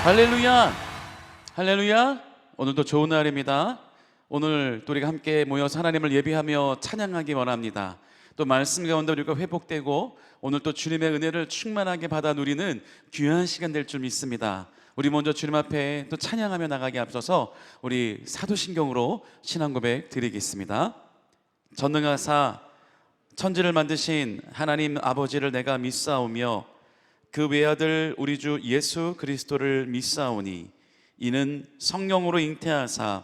할렐루야! 할렐루야! 오늘도 좋은 날입니다. 오늘 또 우리가 함께 모여서 하나님을 예배하며 찬양하기 원합니다. 또 말씀 가운데 우리가 회복되고 오늘 또 주님의 은혜를 충만하게 받아 누리는 귀한 시간 될 줄 믿습니다. 우리 먼저 주님 앞에 또 찬양하며 나가기 앞서서 우리 사도신경으로 신앙 고백 드리겠습니다. 전능하사 천지를 만드신 하나님 아버지를 내가 믿사오며 그 외아들 우리 주 예수 그리스도를 믿사오니 이는 성령으로 잉태하사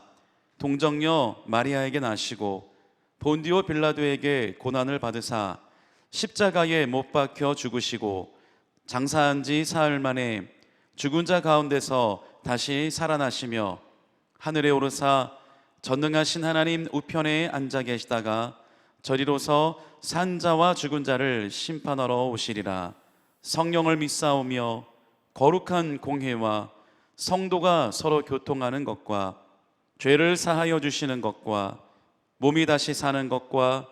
동정녀 마리아에게 나시고 본디오 빌라도에게 고난을 받으사 십자가에 못 박혀 죽으시고 장사한 지 사흘 만에 죽은 자 가운데서 다시 살아나시며 하늘에 오르사 전능하신 하나님 우편에 앉아 계시다가 저리로서 산 자와 죽은 자를 심판하러 오시리라. 성령을 믿사오며 거룩한 공회와 성도가 서로 교통하는 것과 죄를 사하여 주시는 것과 몸이 다시 사는 것과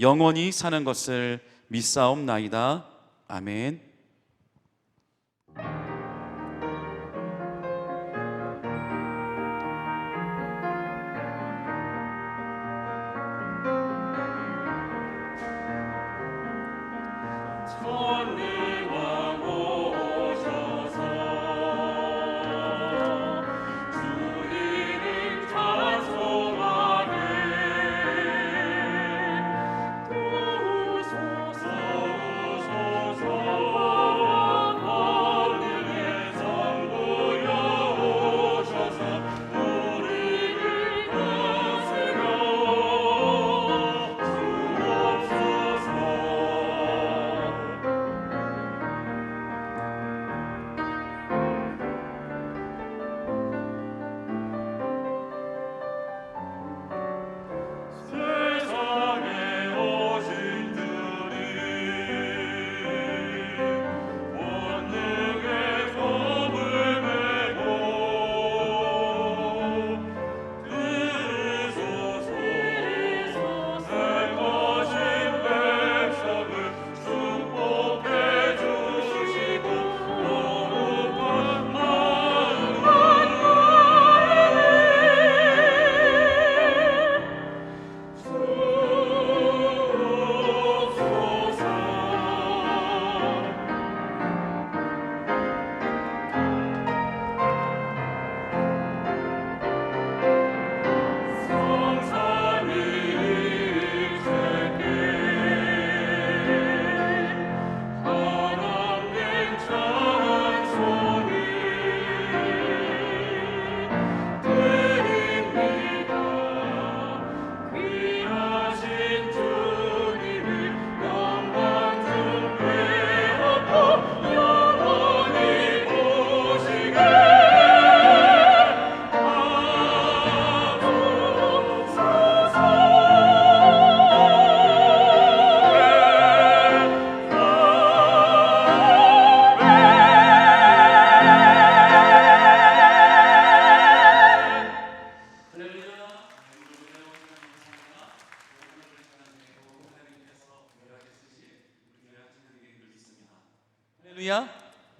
영원히 사는 것을 믿사옵나이다. 아멘.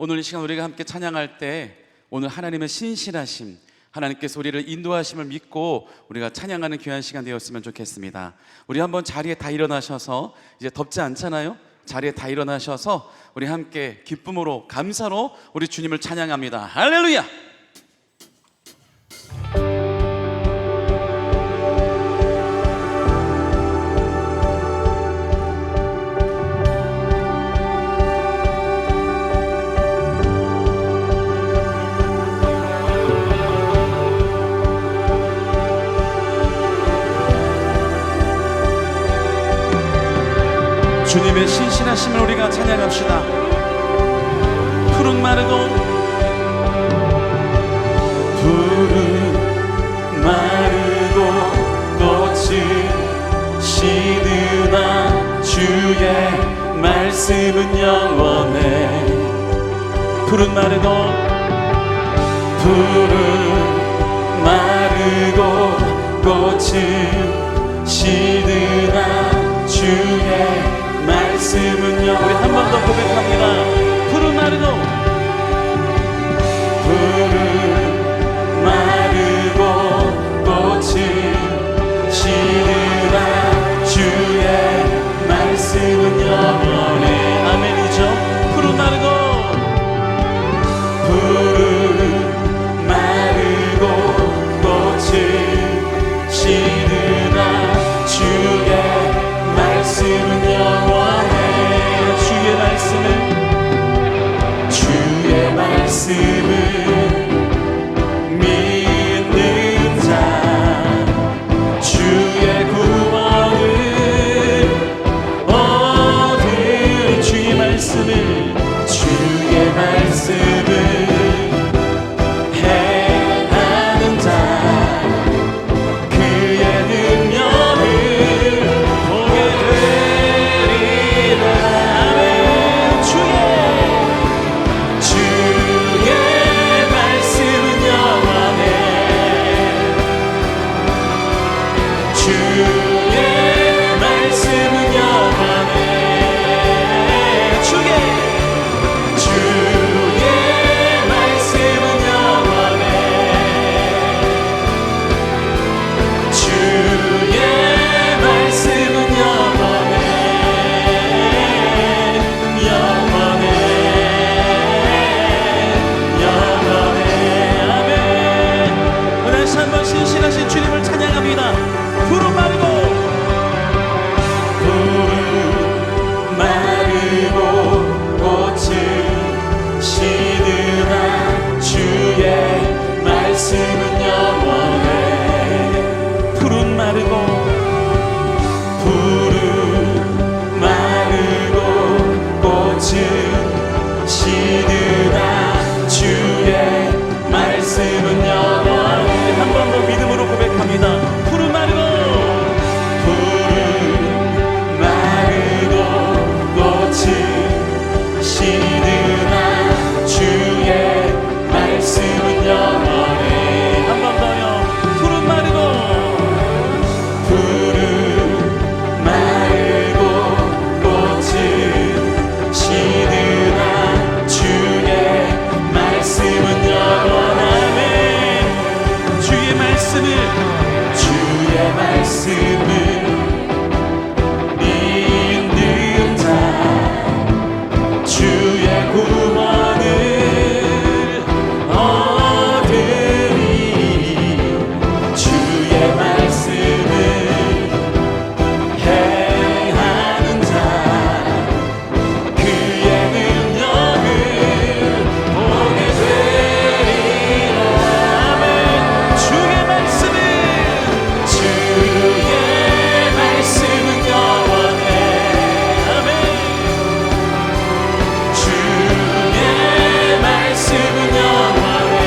오늘 이 시간 우리가 함께 찬양할 때 오늘 하나님의 신실하심, 하나님께서 우리를 인도하심을 믿고 우리가 찬양하는 귀한 시간 되었으면 좋겠습니다. 우리 한번 자리에 다 일어나셔서, 이제 덥지 않잖아요? 자리에 다 일어나셔서 우리 함께 기쁨으로 감사로 우리 주님을 찬양합니다. 할렐루야! 주님의 신실하심을 우리가 찬양합시다. 푸른 마르고 꽃이 시드나 주의 말씀은 영원해. 푸른 마르고 꽃이 시드나 주의 말씀은 영원해. 우리 한 번 더 고백합니다. 푸른 마르고 찬양합니다. 푸른 마르고 꽃이 시드나 주의 말씀은 영원해. 한 번 더요. 푸른 마르고 꽃이 시드나 주의 말씀은 영원하네. 주의 말씀을 믿는 자 주의 구원을 얻으리. 주의 말씀을 행하는 자 그의 능력을 보게 되리라. 아멘. 주의 말씀을 영원해. 아멘. 주의 말씀은 영원해.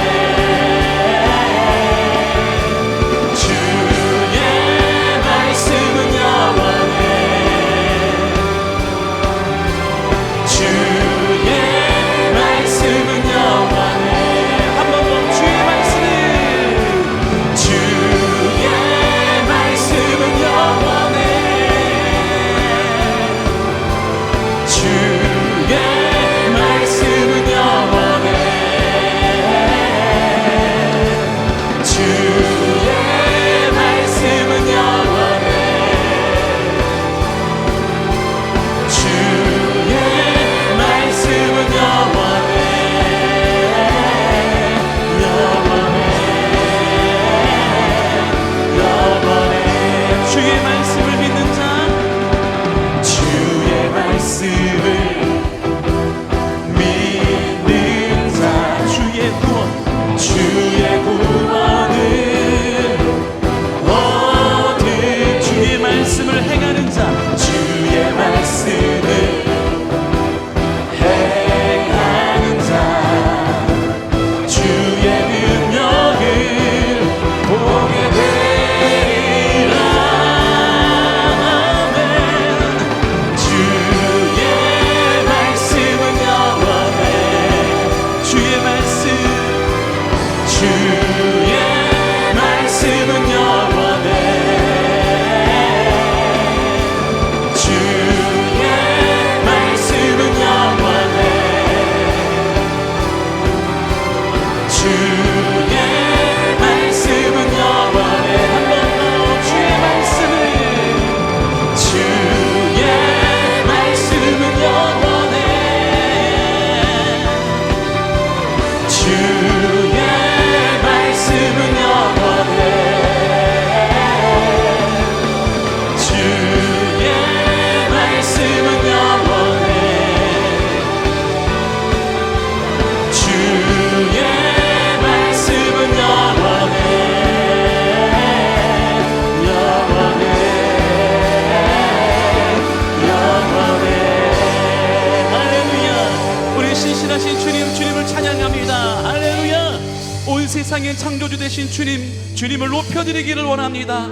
주의 말씀은 영원해. 주의 말씀은 영원해. 한 번 더 주의 말씀을 주의 말씀은 영원해. 주의 말씀은 영원해. 주의 말씀은 영원해. 주의 말씀은 영원해. 영원해. 주의 말씀을 믿는 자 주의 말씀을 믿는 자 주의 구원을 얻은 주의 말씀을 행하는 자 주의 말씀을 행하는 자 주의 능력을 보게 되리라. 아멘. 주의 말씀은 영원해. 주의 말씀 주의 말씀은 영원해. 주의 말씀은 영원해. 주의 말씀은 영원해. 한 번 더 주의 말씀을 주의 말씀은 영원해. 주의 말씀은 영원해. 주의 말씀은 영원해. 주의 말씀은 영원해. 영원해. 할렐루야. 우리 신실하신 주님을 찬양합니다. 할렐루야. 온 세상의 창조주 되신 주님을 높여드리기를 원합니다.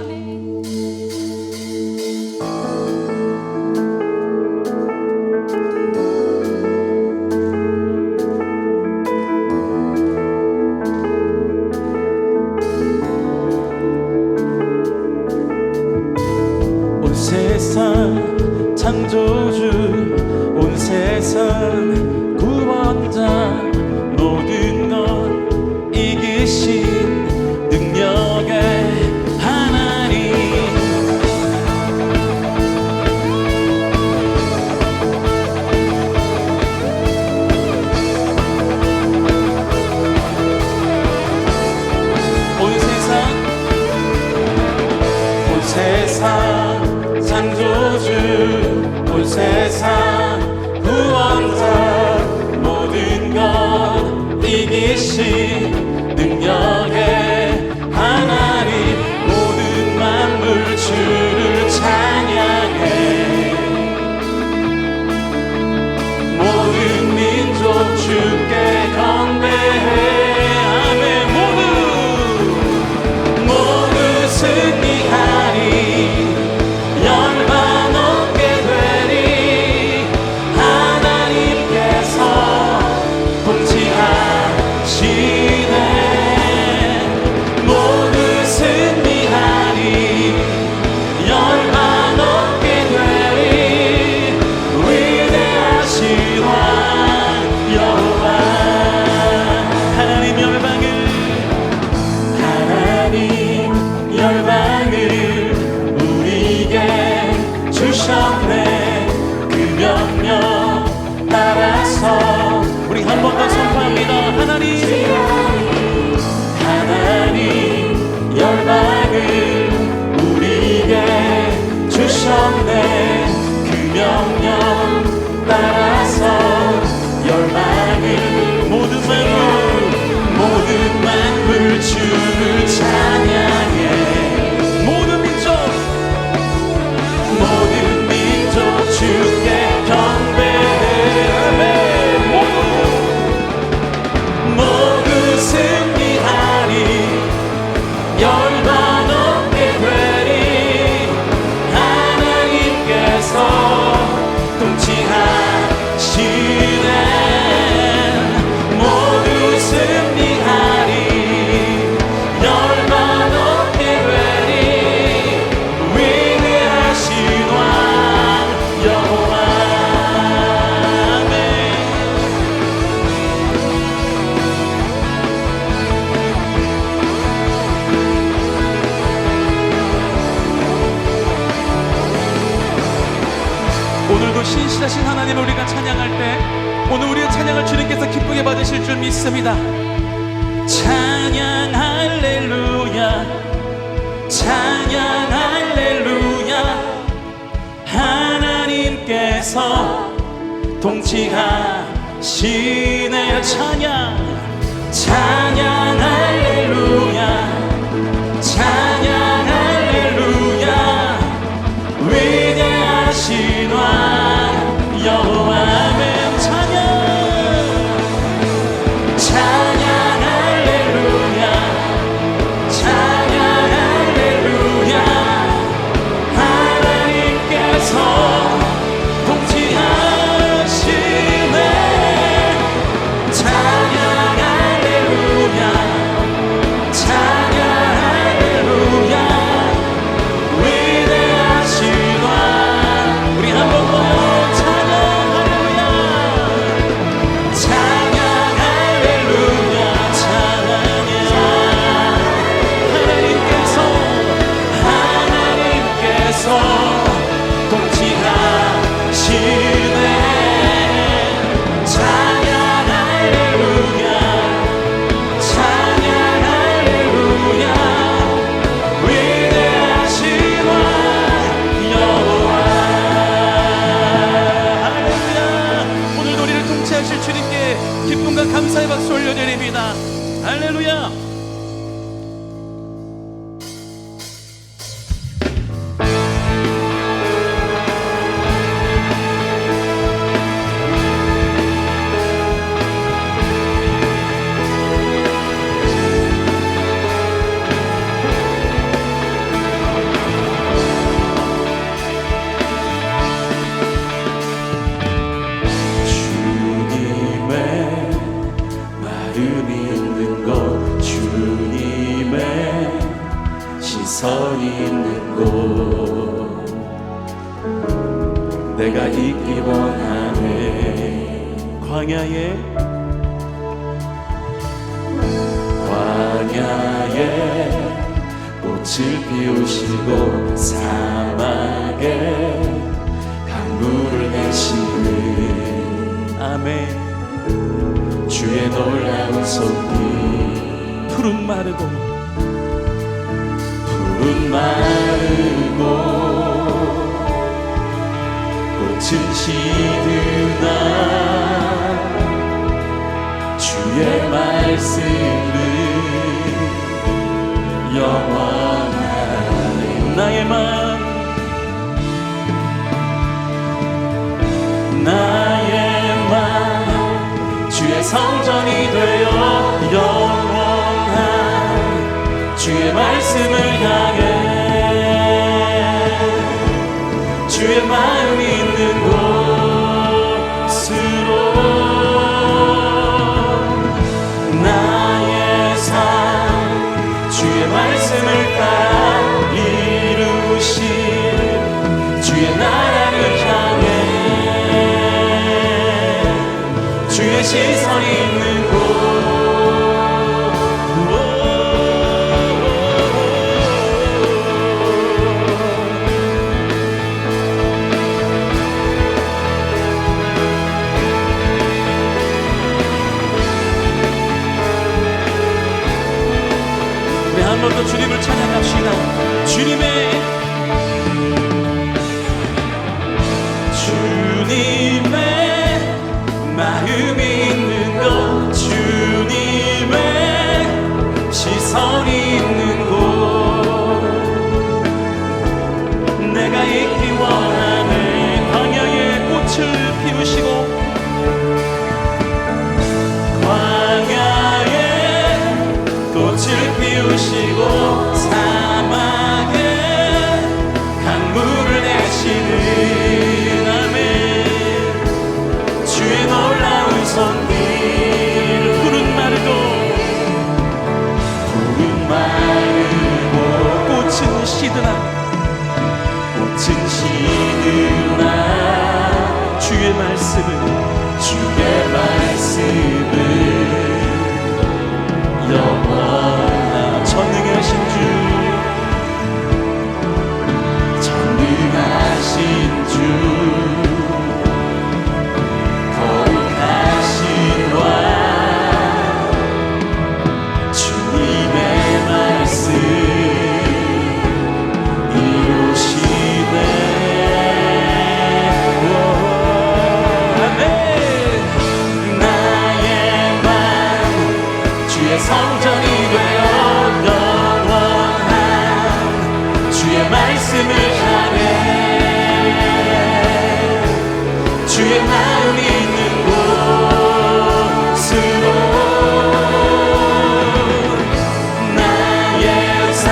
온 세상 창조주 온 세상 구원자 모든 것 이기신 능력의 하나님 온 세상 창조주 온 세상 구원자 모든 것 이기신 능력의 하나님 모든 만물 주를 찬양해 모든 민족 주께 경배해 아멘 모두 승리하리 열반 얻게 되리 하나님께서 통치하시네 모두 승리하리 열반 얻게 되리 위대하신 왕 여호와 하나님 열방을 우리에게 주셨네 그 명령 따라서 우리 한 번 더 선포합니다 하나님 열방을 우리에게 주셨네 그 명령 따라서 열방을 모든 만물 주를 찬양해 모든 민족 주께 경배해 모두 승리하리 열반 얻게 되리 하나님께서 통치하시네 모두 승리하리 열반 얻게 되리 위대하신 왕 여호와 아멘 오늘도 신실하신 하나님을 우리가 찬양할 때 오늘 우리의 찬양을 주님께서 기쁘게 받으실 줄 믿습니다 찬양 할렐루야 찬양 할렐루야 하나님께서 통치하시네 찬양 할렐루야 찬양 할렐루야 위대하신 왕 여호와 아멘 찬양 할렐루야 찬양 할렐루야 하나님께서 통치하시네 찬양 할렐루야 찬양 할렐루야 위대하신 왕 우리 한 번 더 찬양 할렐루야 찬양 할렐루야 찬양해 하나님께서 통치하시네 찬양 할렐루야 찬양 할렐루야 위대하신 왕 여호와 할렐루야 오늘도 우리를 통치하실 주님께 기쁨과 감사의 박수 올려드립니다 할렐루야 서 있는 곳 내가 있기 원하네 광야에 꽃을 피우시고 사막에 강물을 내시는 아멘 주의 놀라운 손길 푸른 마르고 꽃은 시드나 주의 말씀은 영원하네 나의 맘 주의 성전이 되어 영원한 주의 말씀을 향해 주의 마음이 있는 곳으로 나의 삶 주의 말씀을 따라 이루신 주의 나라를 향해 주의 시선이 있는 곳 한 번 더 주님을 찬양합시다. 주님의 마음이 있는 곳 주님의 시선이 있는 곳 내가 있기 원하는 광야의 꽃을 피우시고 광야의 꽃을 피우시고 사막에 강물을 내시는 아멘 주의 놀라운 손길 푸른 마르고 꽃은 시드나 주의 말씀을 영원한 전능하신 주 거룩하신 왕 주님의 말씀 이루시네 아멘 나의 맘 주의 성전이 되어 영원한 주의 말씀을 향해 주의 마음이 있는 곳으로 나의 삶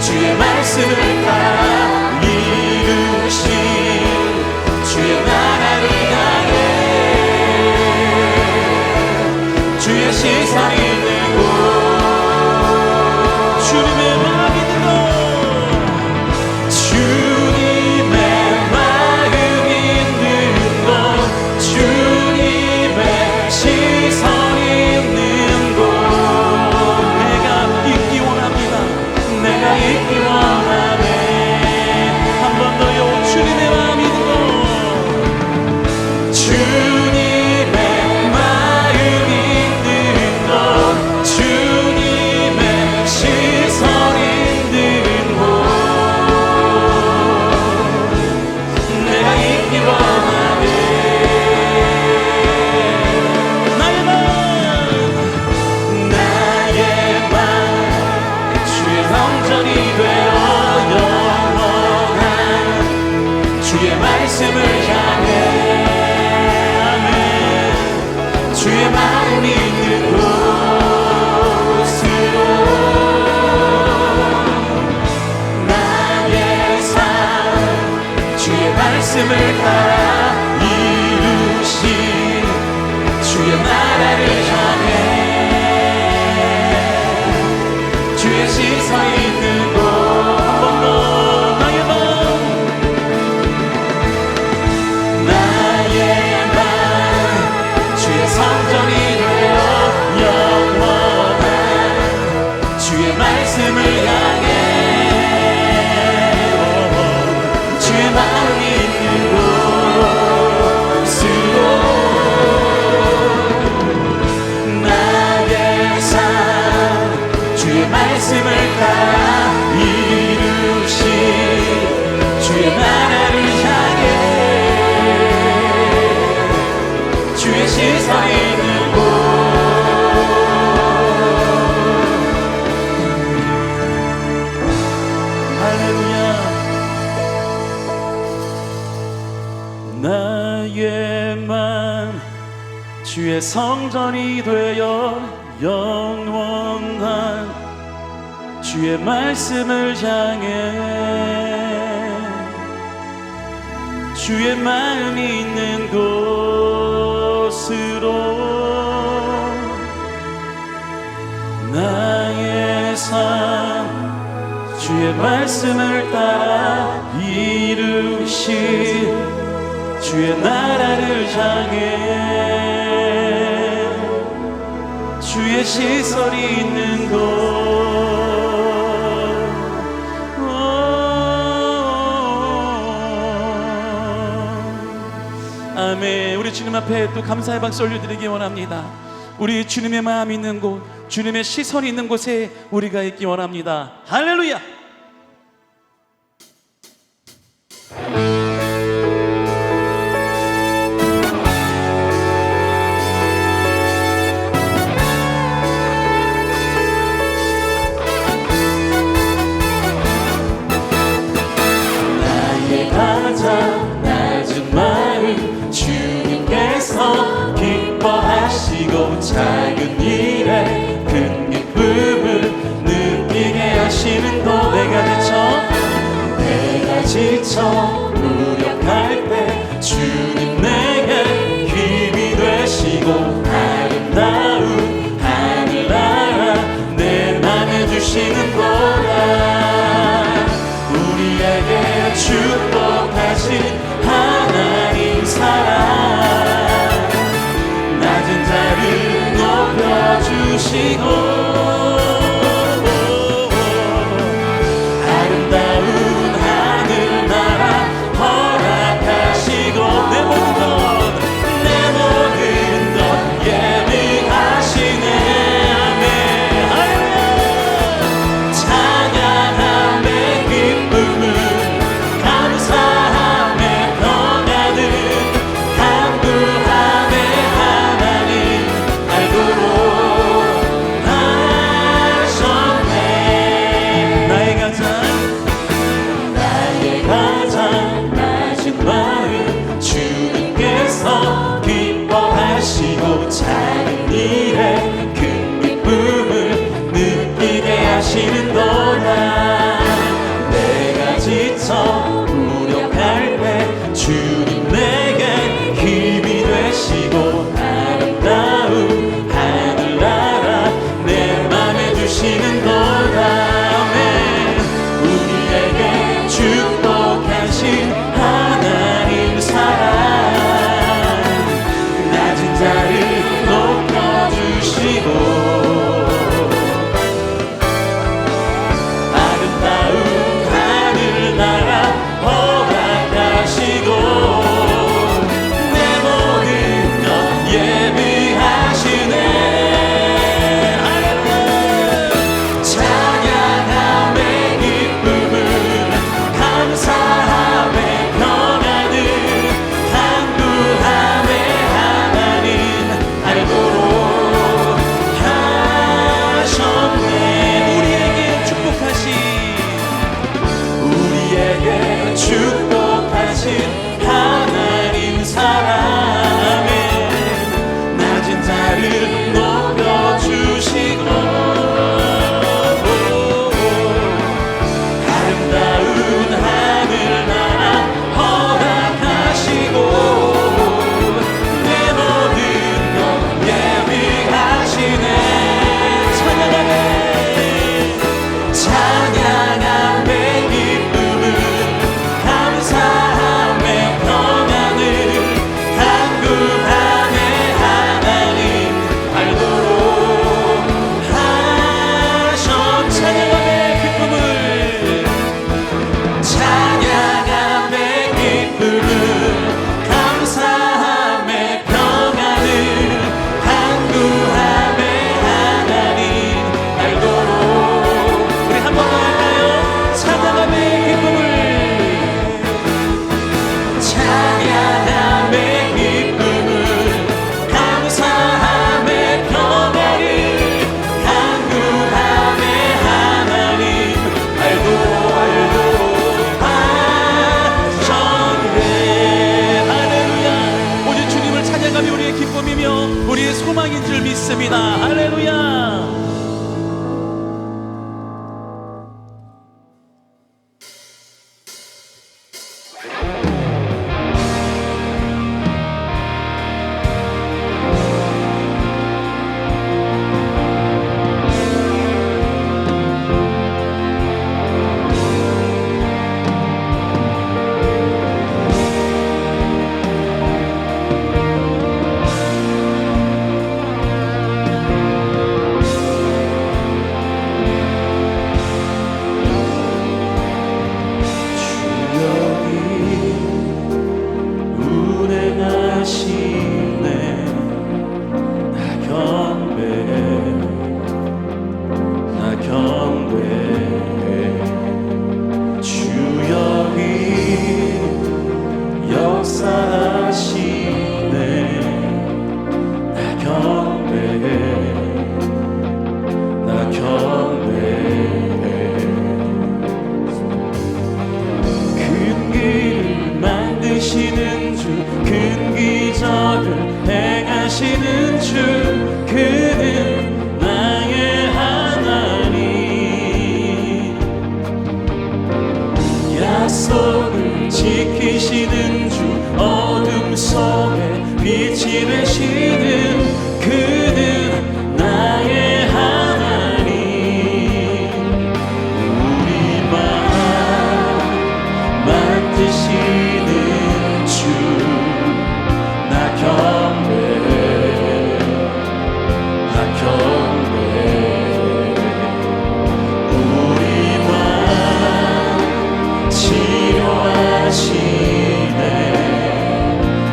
주의 말씀을 따라 이루신 주의 나라를 향해 주의 시선이 있는 곳 주님의 마음이 있는 곳 주님의 마음이 있는 곳 주님의 시선이 있는 곳 내가 있기 원합니다 내가 있기 원하네 한 번 더요 주님의 마음이 있는 곳 주님의 마음이 있는 곳 주님의 시선이 있는 곳 내가 있기 원하네 나의 맘 주의 성전이 되어 영원한 주의 말씀을 향해 아멘 주의 마음이 있는 곳으로 나의 삶 주의 말씀을 따라 이루신 주의 나라를 향해 주의 시선이 있는 곳 한 번 더 나의 맘 주의 성전이 되어 영원한 주의 말씀을 향해 주의 마음이 있는 곳으로 나의 삶 주의 말씀을 따라 이루신 주의 나라를 향해 주의 시선이 있는 곳 할렐루야 나의 맘 주의 성전이 되어 영원한 주의 말씀을 향해 주의 마음이 있는 곳으로 나의 삶 주의 말씀을 따라 이루신 주의 나라를 향해 주의 시설이 있는 곳 아멘. 우리 주님 앞에 또 감사의 박수 올려드리기 원합니다. 우리 주님의 마음이 있는 곳, 주님의 시선이 있는 곳에 우리가 있기 원합니다. 할렐루야. 나의 가장 낮은 마음 주님께서 기뻐하시고 작은 일에 큰 기쁨을 느끼게 하시는 것 내가 지쳐 무력할 때 주님 내게 힘이 되시고 아름다운 하늘나라 내 맘에 주시는 거라 우리에게 축복하신 하나님 사랑 낮은 자를 높여주시고 아름다운 하늘나라 허락하시고 내 모든 것 예비하시네 아멘 할렐루야 찬양함의 기쁨을 감사함의 평안을 간구함의 하나님 알고로 하셨네 나의 가장 낮은 마음 주님께서 기뻐하시고 작은 일에 큰 기쁨을 느끼게 하시는도다 내가 지쳐 무력할 때 주님 내게 힘이 되시고 아름다운 하늘나라 내 맘에 주시는도다 아멘 우리에게 축복하신 하나님 사랑 낮은 자를 높여주시고 아름다운 하늘나라 허락하시고 내 모든 것 예비하시네 찬양함의 기쁨을 감사함의 평안을 간구함의 하나님 알고로 하셨네 우리에게 축복하신 하나님 사랑에 낮은 자를 높여주시고 아름다운 하늘나라 허락하시고 내 모든 것 예비하시네 찬양함의 기쁨을 지키시는 주 어둠 속에 빛이 되시는 그는 나의 하나님 우리 마음 만드시는 주 나 경배해 나 경배해 우리 마음 치료하시네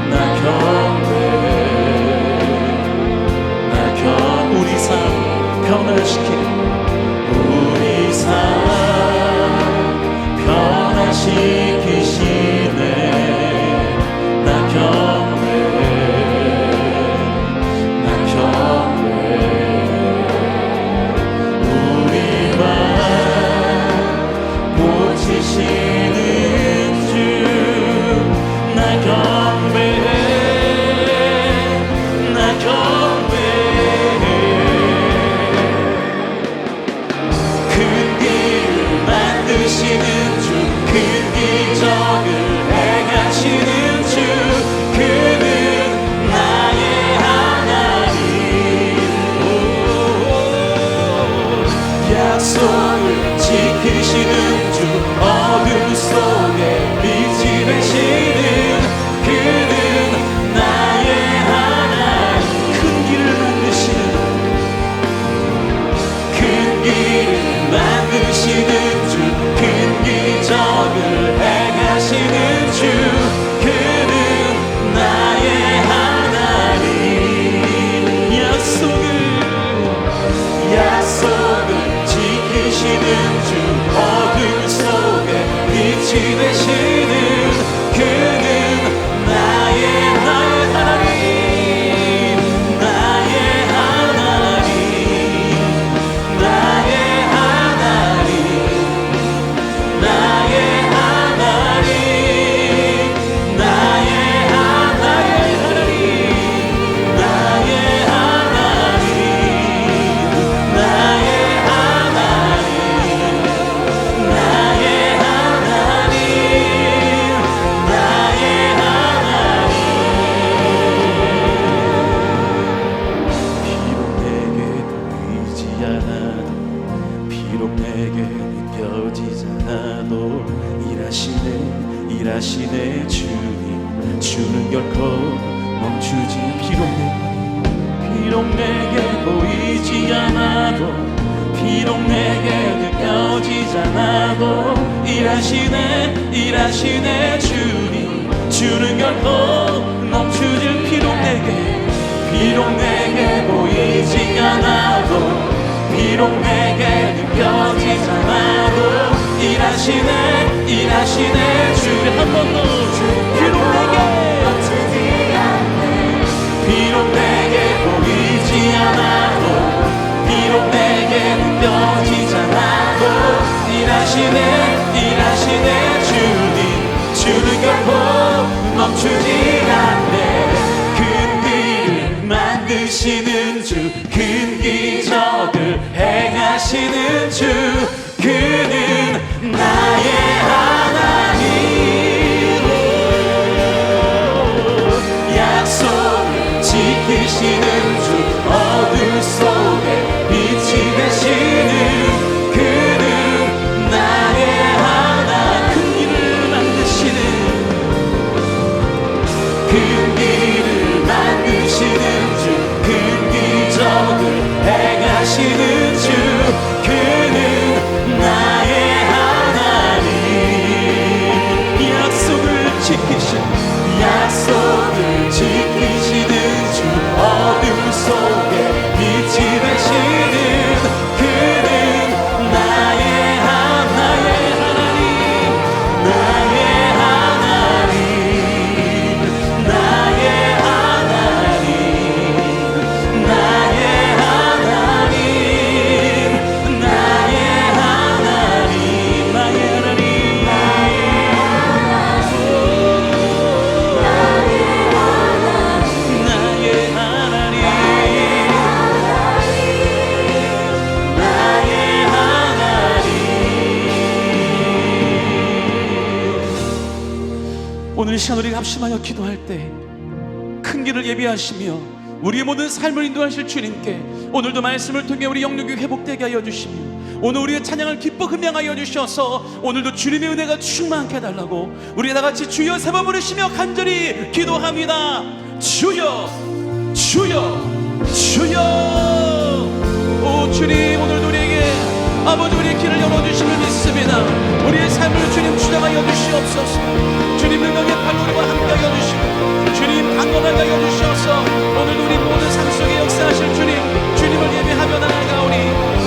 나 경배해 나 우리 삶 변화시키네 우리 삶 변화시키시네 나 경배해 나 경배해 우리 맘 고치시는 주 나 경배해 나 경배해 큰 길을 만드시는 주 큰 기적을 행하시는 주 그는 나의 하나님 약속을 지키시는 주 어둠 속에 빛이 되시는 그는 나의 하나님 큰 길을 만드시는 큰 길을 만드시는 주 큰 기적을 행하시는 주 그는 나의 하나님 약속을 지키시는 주 어둠 속에 빛이 되시는 그는 나의 하나님 나의 하나님 나의 하나님 나의 하나님 나의 하나님 나의 하나님 나의 하나님 나의 하나님 나의 하나님 비록 내게 보이지 않아도 일하시네 주님 주는 결코 멈추지 비록 내게 보이지 않아도 비록 내게 느껴지지 않아도 일하시네 주님 주는 결코 멈추지 비록 내게 보이지 않아도 비록 내게 느껴지지 않아도 일하시네 주님 한 번 더 비록 내게 보이지 않아도 비록 내게 느껴지지 않아도 일하시네 주님 주는 결코 멈추지 않네 큰 길을 만드시는 주 큰 기적을 행하시는 주 그는 나의 하나님 약속을 지키시는 주 어둠 속에 빛이 되시는 그는 나의 하나 큰 길을 만드시는 큰 길을 만드시는 주 큰 기적을 행하시는 주 그는 나의 오늘 이 시간 우리가 합심하여 기도할 때 큰 길을 예비하시며 우리의 모든 삶을 인도하실 주님께 오늘도 말씀을 통해 우리 영육이 회복되게 하여 주시며 오늘 우리의 찬양을 기뻐 흠양하여 주셔서 오늘도 주님의 은혜가 충만케 해달라고 우리 다같이 주여 세 번 부르시며 간절히 기도합니다. 주여 주여 주여. 오 주님, 오늘도 우리에게 아버지 우리의 길을 열어주심을 믿습니다. 우리의 삶을 주님 주장하여 주시옵소서. 주님 능력의 팔로 우리와 함께하여 주시고 주님 강건하게 하여 주시옵소서. 오늘도 우리 모든 삶 속에 역사하실 주님을 예배하며 나아가오니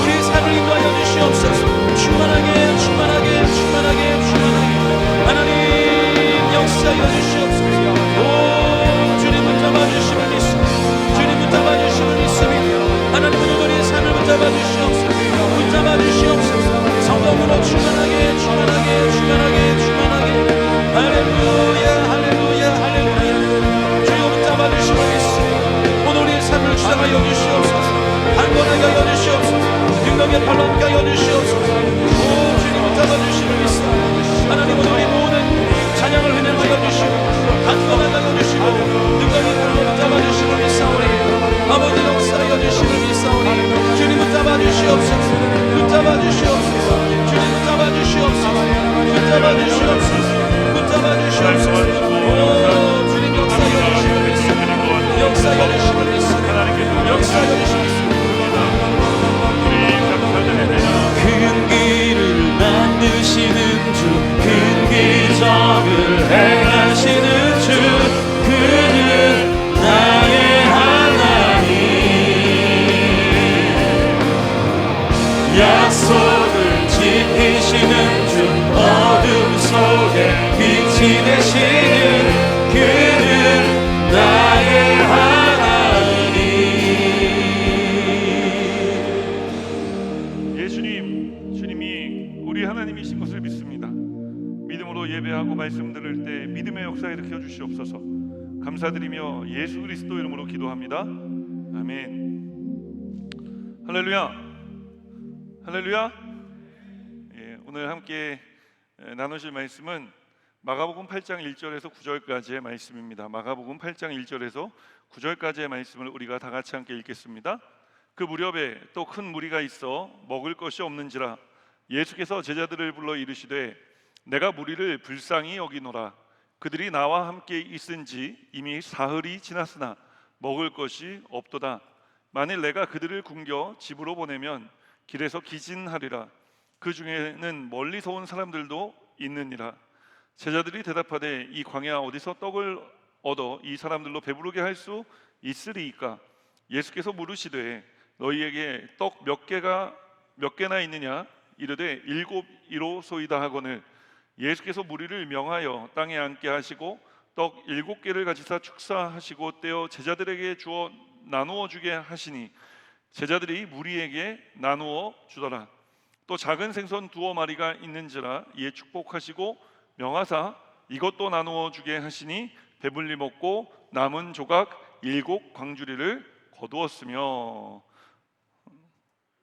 우리의 삶을 인도하여 주시옵소서. 충만하게 충만하게 충만하게 충만하게 하나님 역사하여 주시옵소서. 오 주님 붙잡아 주심을 믿습니다. 주님 붙잡아 주심을 믿습니다. 하나님 오늘 우리의 삶을 붙잡아 주시옵소서. 붙잡아 주시옵소서. 성령으로 충만하게 충만하게 충만하게 충만하게. 할렐루야 할렐루야 할렐루야. 주여 붙잡아 주심을 믿습니다. 오늘 우리의 삶을 주장하여 주시옵소서. 강건하게 하여 주시옵소서. 능력의 팔로 함께 하여 주시옵소서. 오 주님 붙잡아 주심을 믿습니다. 하나님 오늘 우리 모든 찬양을 은행하여 주시고 강건하게 하여 주시고 능력의 팔로 붙잡아 주심을 믿사오니 아버지 역사하여 주심을 믿사오니 주님 붙잡아 주시옵소서. 붙잡아 주시옵소서. 주님 붙잡아 주시옵소서. 붙잡아 주시옵소서. 붙잡아 주시옵소서. 오 주님 역사하여 주심을 믿습니다. 역사하여 주심을 믿습니다. 역사하여 주심을 믿습니다. 큰 길을 만드시는 주, 큰 기적을 행하시는 주, 그는 나의 하나님. 약속을 지키시는 주, 어둠 속에 빛이 되시는 그는 나의 하나님. 예수님, 주님이 우리 하나님이신 것을 믿습니다. 믿음으로 예배하고 말씀 들을 때 믿음의 역사 일으켜 주시옵소서. 감사드리며 예수 그리스도 이름으로 기도합니다. 아멘. 할렐루야. 할렐루야. 예, 오늘 함께 나누실 말씀은 마가복음 8장 1절에서 9절까지의 말씀입니다. 마가복음 8장 1절에서 9절까지의 말씀을 우리가 다 같이 함께 읽겠습니다. 그 무렵에 또 큰 무리가 있어 먹을 것이 없는지라 예수께서 제자들을 불러 이르시되 내가 무리를 불쌍히 여기노라. 그들이 나와 함께 있은지 이미 사흘이 지났으나 먹을 것이 없도다. 만일 내가 그들을 굶겨 집으로 보내면 길에서 기진하리라. 그 중에는 멀리서 온 사람들도 있느니라. 제자들이 대답하되 이 광야 어디서 떡을 얻어 이 사람들로 배부르게 할 수 있으리이까? 예수께서 물으시되 너희에게 떡 몇 개나 있느냐? 이르되 7이로소이다 하거늘 예수께서 무리를 명하여 땅에 앉게 하시고 떡 7개를 가지사 축사하시고 떼어 제자들에게 주어 나누어 주게 하시니 제자들이 무리에게 나누어 주더라. 또 작은 생선 2마리가 있는지라 이에 축복하시고 명하사 이것도 나누어 주게 하시니 배불리 먹고 남은 조각 7광주리를 거두었으며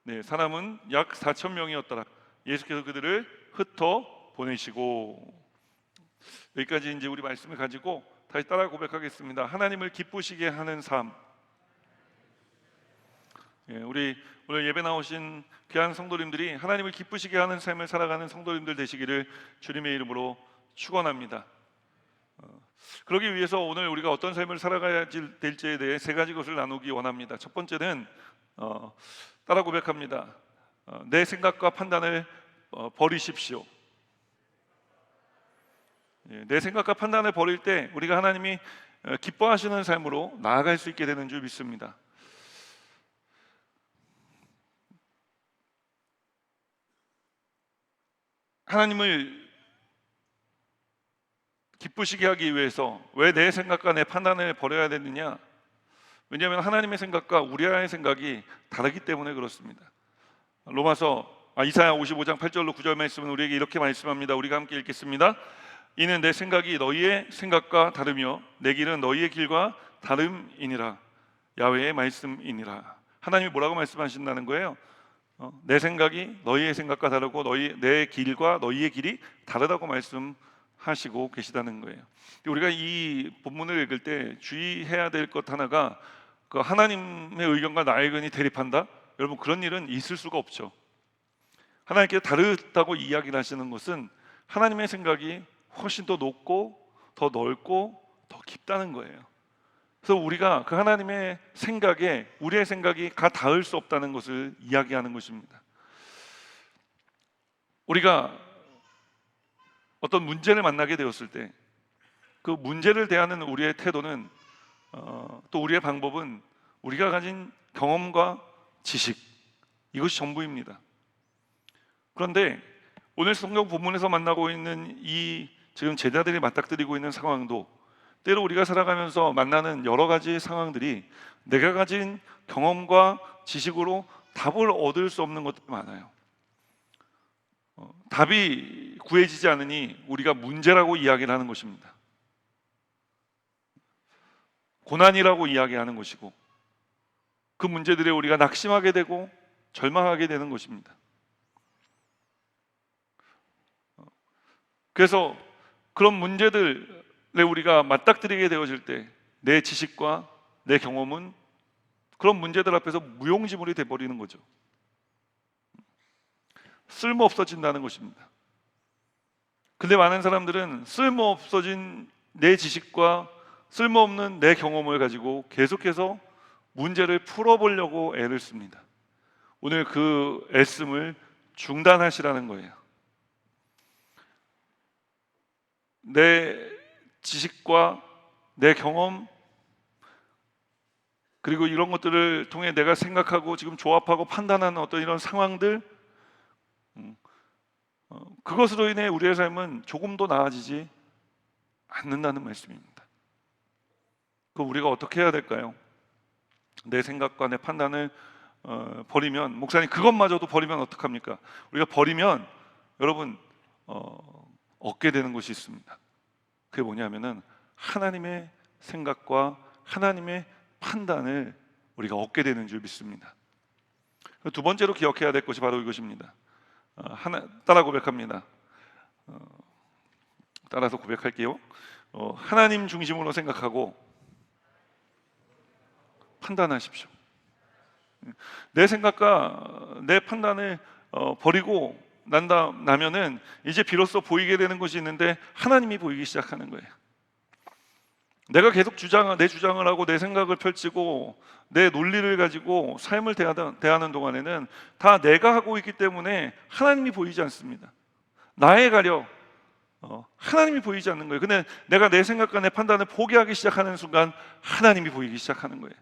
네, 사람은 약 4,000명이었더라. 예수께서 그들을 흩어 보내시고. 여기까지 이제 우리 말씀을 가지고 다시 따라 고백하겠습니다. 하나님을 기쁘시게 하는 삶. 예, 우리 오늘 예배 나오신 귀한 성도님들이 하나님을 기쁘시게 하는 삶을 살아가는 성도님들 되시기를 주님의 이름으로 축원합니다. 그러기 위해서 오늘 우리가 어떤 삶을 살아가야 될지에 대해 세 가지 것을 나누기 원합니다. 첫 번째는 따라 고백합니다. 내 생각과 판단을 버리십시오. 내 생각과 판단을 버릴 때 우리가 하나님이 기뻐하시는 삶으로 나아갈 수 있게 되는 줄 믿습니다. 하나님을 기쁘시게 하기 위해서 왜 내 생각과 내 판단을 버려야 되느냐? 왜냐하면 하나님의 생각과 우리의 생각이 다르기 때문에 그렇습니다. 이사야 55장 8절로 9절 말씀은 우리에게 이렇게 말씀합니다. 우리가 함께 읽겠습니다. 이는 내 생각이 너희의 생각과 다르며 내 길은 너희의 길과 다름이니라. 야훼의 말씀이니라. 하나님이 뭐라고 말씀하신다는 거예요? 내 생각이 너희의 생각과 다르고 내 길과 너희의 길이 다르다고 말씀하시는 하시고 계시다는 거예요. 우리가 이 본문을 읽을 때 주의해야 될 것 하나가 그 하나님의 의견과 나의 의견이 대립한다? 여러분, 그런 일은 있을 수가 없죠. 하나님께서 다르다고 이야기를 하시는 것은 하나님의 생각이 훨씬 더 높고 더 넓고 더 깊다는 거예요. 그래서 우리가 그 하나님의 생각에 우리의 생각이 가 닿을 수 없다는 것을 이야기하는 것입니다. 우리가 어떤 문제를 만나게 되었을 때 그 문제를 대하는 우리의 태도는 또 우리의 방법은 우리가 가진 경험과 지식, 이것이 전부입니다. 그런데 오늘 성경 본문에서 만나고 있는 이 지금 제자들이 맞닥뜨리고 있는 상황도 때로 우리가 살아가면서 만나는 여러 가지 상황들이 내가 가진 경험과 지식으로 답을 얻을 수 없는 것들이 많아요. 답이 구해지지 않으니 우리가 문제라고 이야기를 하는 것입니다. 고난이라고 이야기하는 것이고 그 문제들에 우리가 낙심하게 되고 절망하게 되는 것입니다. 그래서 그런 문제들에 우리가 맞닥뜨리게 되어질 때 내 지식과 내 경험은 그런 문제들 앞에서 무용지물이 되어버리는 거죠. 쓸모없어진다는 것입니다. 근데 많은 사람들은 쓸모없어진 내 지식과 쓸모없는 내 경험을 가지고 계속해서 문제를 풀어보려고 애를 씁니다. 오늘 그 애씀을 중단하시라는 거예요. 내 지식과 내 경험 그리고 이런 것들을 통해 내가 생각하고 지금 조합하고 판단하는 어떤 이런 상황들, 그것으로 인해 우리의 삶은 조금도 나아지지 않는다는 말씀입니다. 그 우리가 어떻게 해야 될까요? 내 생각과 내 판단을 버리면, 목사님 그것마저도 버리면 어떡합니까? 우리가 버리면 여러분 얻게 되는 것이 있습니다. 그게 뭐냐면은 하나님의 생각과 하나님의 판단을 우리가 얻게 되는 줄 믿습니다. 두 번째로 기억해야 될 것이 바로 이것입니다. 따라 고백합니다. 따라서 고백할게요. 하나님 중심으로 생각하고 판단하십시오. 내 생각과 내 판단을 버리고 나면은 이제 비로소 보이게 되는 것이 있는데 하나님이 보이기 시작하는 거예요. 내가 계속 내 주장을 하고 내 생각을 펼치고 내 논리를 가지고 삶을 대하는 동안에는 다 내가 하고 있기 때문에 하나님이 보이지 않습니다. 나에 가려 하나님이 보이지 않는 거예요. 근데 내가 내 생각과 내 판단을 포기하기 시작하는 순간 하나님이 보이기 시작하는 거예요.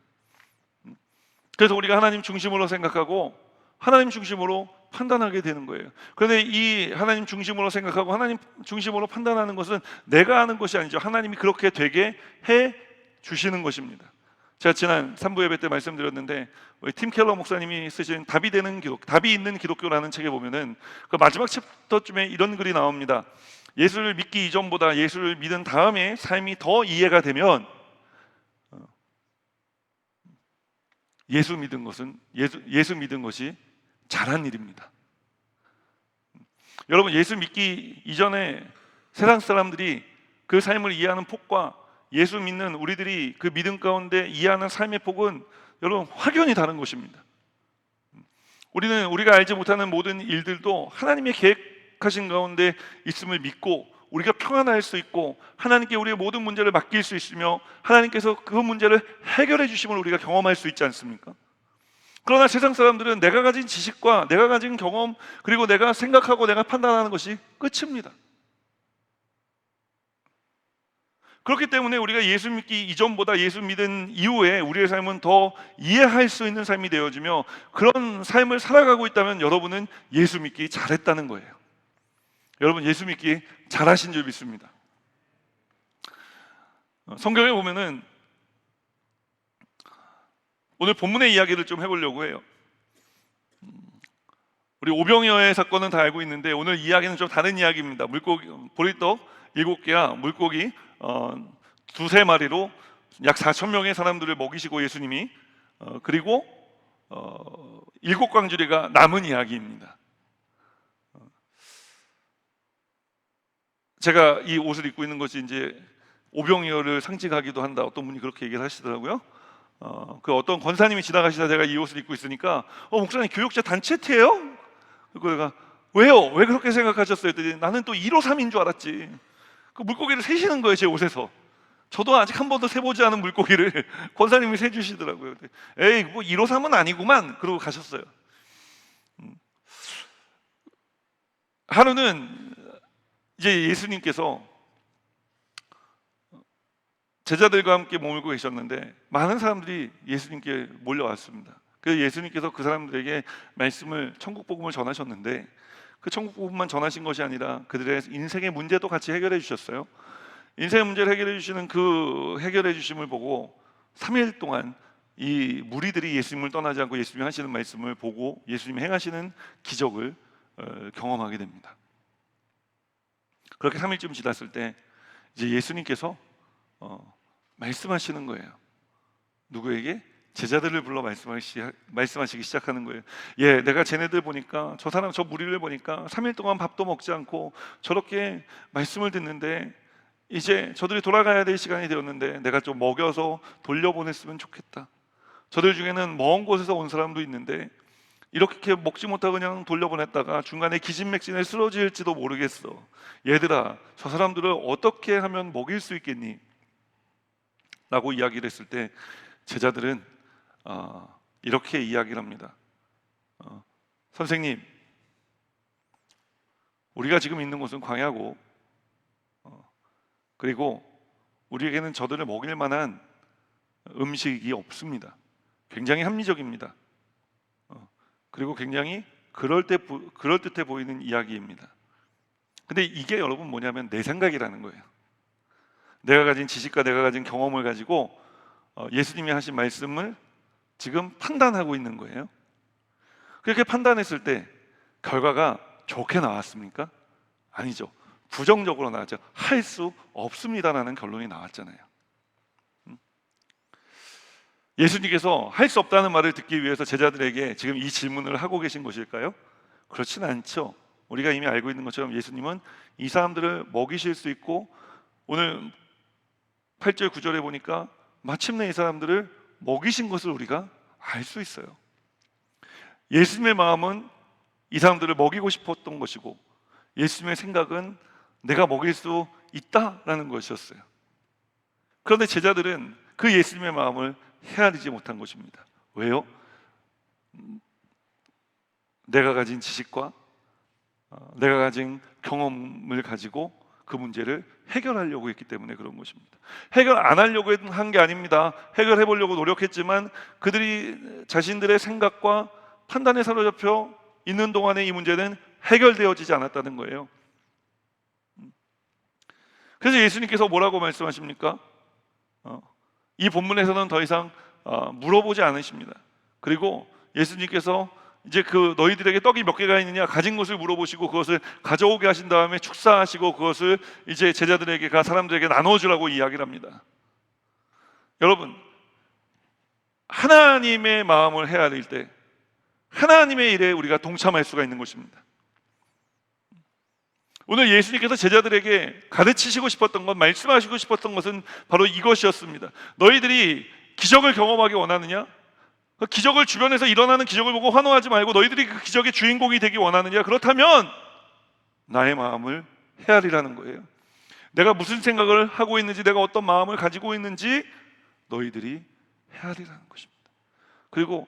그래서 우리가 하나님 중심으로 생각하고 하나님 중심으로 판단하게 되는 거예요. 그런데 이 하나님 중심으로 생각하고 하나님 중심으로 판단하는 것은 내가 하는 것이 아니죠. 하나님이 그렇게 되게 해 주시는 것입니다. 제가 지난 3부 예배 때 말씀드렸는데 우리 팀 켈러 목사님이 쓰신 답이 있는 기독교라는 책에 보면은 그 마지막 챕터쯤에 이런 글이 나옵니다. 예수를 믿기 이전보다 예수를 믿은 다음에 삶이 더 이해가 되면 예수 믿은 것이 잘한 일입니다. 여러분, 예수 믿기 이전에 세상 사람들이 그 삶을 이해하는 폭과 예수 믿는 우리들이 그 믿음 가운데 이해하는 삶의 폭은 여러분 확연히 다른 것입니다. 우리가 알지 못하는 모든 일들도 하나님의 계획하신 가운데 있음을 믿고 우리가 평안할 수 있고 하나님께 우리의 모든 문제를 맡길 수 있으며 하나님께서 그 문제를 해결해 주심을 우리가 경험할 수 있지 않습니까? 그러나 세상 사람들은 내가 가진 지식과 내가 가진 경험 그리고 내가 생각하고 내가 판단하는 것이 끝입니다. 그렇기 때문에 우리가 예수 믿기 이전보다 예수 믿은 이후에 우리의 삶은 더 이해할 수 있는 삶이 되어지며 그런 삶을 살아가고 있다면 여러분은 예수 믿기 잘했다는 거예요. 여러분 예수 믿기 잘하신 줄 믿습니다. 성경에 보면은 오늘 본문의 이야기를 좀 해보려고 해요. 우리 오병이어의 사건은 다 알고 있는데 오늘 이야기는 좀 다른 이야기입니다. 보리떡 7개와 물고기 2-3마리로 약 4,000명의 사람들을 먹이시고 예수님이 그리고 7광주리가 남은 이야기입니다. 제가 이 옷을 입고 있는 것이 이제 오병이어를 상징하기도 한다. 어떤 분이 그렇게 얘기를 하시더라고요. 그 어떤 권사님이 지나가시다 제가 이 옷을 입고 있으니까 목사님 교육자 단체 티예요? 그리고 내가 왜요? 왜 그렇게 생각하셨어요? 했더니 나는 또 153인 줄 알았지. 그 물고기를 세시는 거예요, 제 옷에서. 저도 아직 한 번도 세보지 않은 물고기를 권사님이 세주시더라고요. 에이, 뭐 153은 아니구만. 그러고 가셨어요. 하루는 이제 예수님께서 제자들과 함께 머물고 계셨는데 많은 사람들이 예수님께 몰려왔습니다. 그래서 예수님께서 그 사람들에게 말씀을, 천국 복음을 전하셨는데 그 천국 복음만 전하신 것이 아니라 그들의 인생의 문제도 같이 해결해 주셨어요. 인생의 문제를 해결해 주시는 그 해결해 주심을 보고 3일 동안 이 무리들이 예수님을 떠나지 않고 예수님이 하시는 말씀을 보고 예수님이 행하시는 기적을 경험하게 됩니다. 그렇게 3일쯤 지났을 때 이제 예수님께서 말씀하시는 거예요. 누구에게? 제자들을 불러 말씀하시기 시작하는 거예요. 예, 내가 쟤네들 보니까 저 사람, 저 무리를 보니까 3일 동안 밥도 먹지 않고 저렇게 말씀을 듣는데 이제 저들이 돌아가야 될 시간이 되었는데 내가 좀 먹여서 돌려보냈으면 좋겠다. 저들 중에는 먼 곳에서 온 사람도 있는데 이렇게 먹지 못하고 그냥 돌려보냈다가 중간에 기진맥진에 쓰러질지도 모르겠어. 얘들아, 저 사람들을 어떻게 하면 먹일 수 있겠니? 라고 이야기를 했을 때 제자들은 이렇게 이야기를 합니다. 선생님, 우리가 지금 있는 곳은 광야고 그리고 우리에게는 저들을 먹일 만한 음식이 없습니다. 굉장히 합리적입니다. 그리고 굉장히 그럴듯해 보이는 이야기입니다. 근데 이게 여러분 뭐냐면 내 생각이라는 거예요. 내가 가진 지식과 내가 가진 경험을 가지고 예수님이 하신 말씀을 지금 판단하고 있는 거예요. 그렇게 판단했을 때 결과가 좋게 나왔습니까? 아니죠. 부정적으로 나왔죠. 할 수 없습니다라는 결론이 나왔잖아요. 예수님께서 할 수 없다는 말을 듣기 위해서 제자들에게 지금 이 질문을 하고 계신 것일까요? 그렇지는 않죠. 우리가 이미 알고 있는 것처럼 예수님은 이 사람들을 먹이실 수 있고 오늘 8절 9절에 보니까 마침내 이 사람들을 먹이신 것을 우리가 알 수 있어요. 예수님의 마음은 이 사람들을 먹이고 싶었던 것이고 예수님의 생각은 내가 먹일 수 있다라는 것이었어요. 그런데 제자들은 그 예수님의 마음을 헤아리지 못한 것입니다. 왜요? 내가 가진 지식과 내가 가진 경험을 가지고 그 문제를 해결하려고 했기 때문에 그런 것입니다. 해결 안 하려고 한 게 아닙니다. 해결해 보려고 노력했지만 그들이 자신들의 생각과 판단에 사로잡혀 있는 동안에 이 문제는 해결되어지지 않았다는 거예요. 그래서 예수님께서 뭐라고 말씀하십니까? 이 본문에서는 더 이상 물어보지 않으십니다. 그리고 예수님께서 이제 그 너희들에게 떡이 몇 개가 있느냐 가진 것을 물어보시고 그것을 가져오게 하신 다음에 축사하시고 그것을 이제 제자들에게 사람들에게 나눠주라고 이야기를 합니다. 여러분, 하나님의 마음을 헤아릴 때 하나님의 일에 우리가 동참할 수가 있는 것입니다. 오늘 예수님께서 제자들에게 가르치시고 싶었던 것, 말씀하시고 싶었던 것은 바로 이것이었습니다. 너희들이 기적을 경험하기 원하느냐? 그 기적을 주변에서 일어나는 기적을 보고 환호하지 말고 너희들이 그 기적의 주인공이 되기 원하느냐? 그렇다면 나의 마음을 헤아리라는 거예요. 내가 무슨 생각을 하고 있는지, 내가 어떤 마음을 가지고 있는지 너희들이 헤아리라는 것입니다. 그리고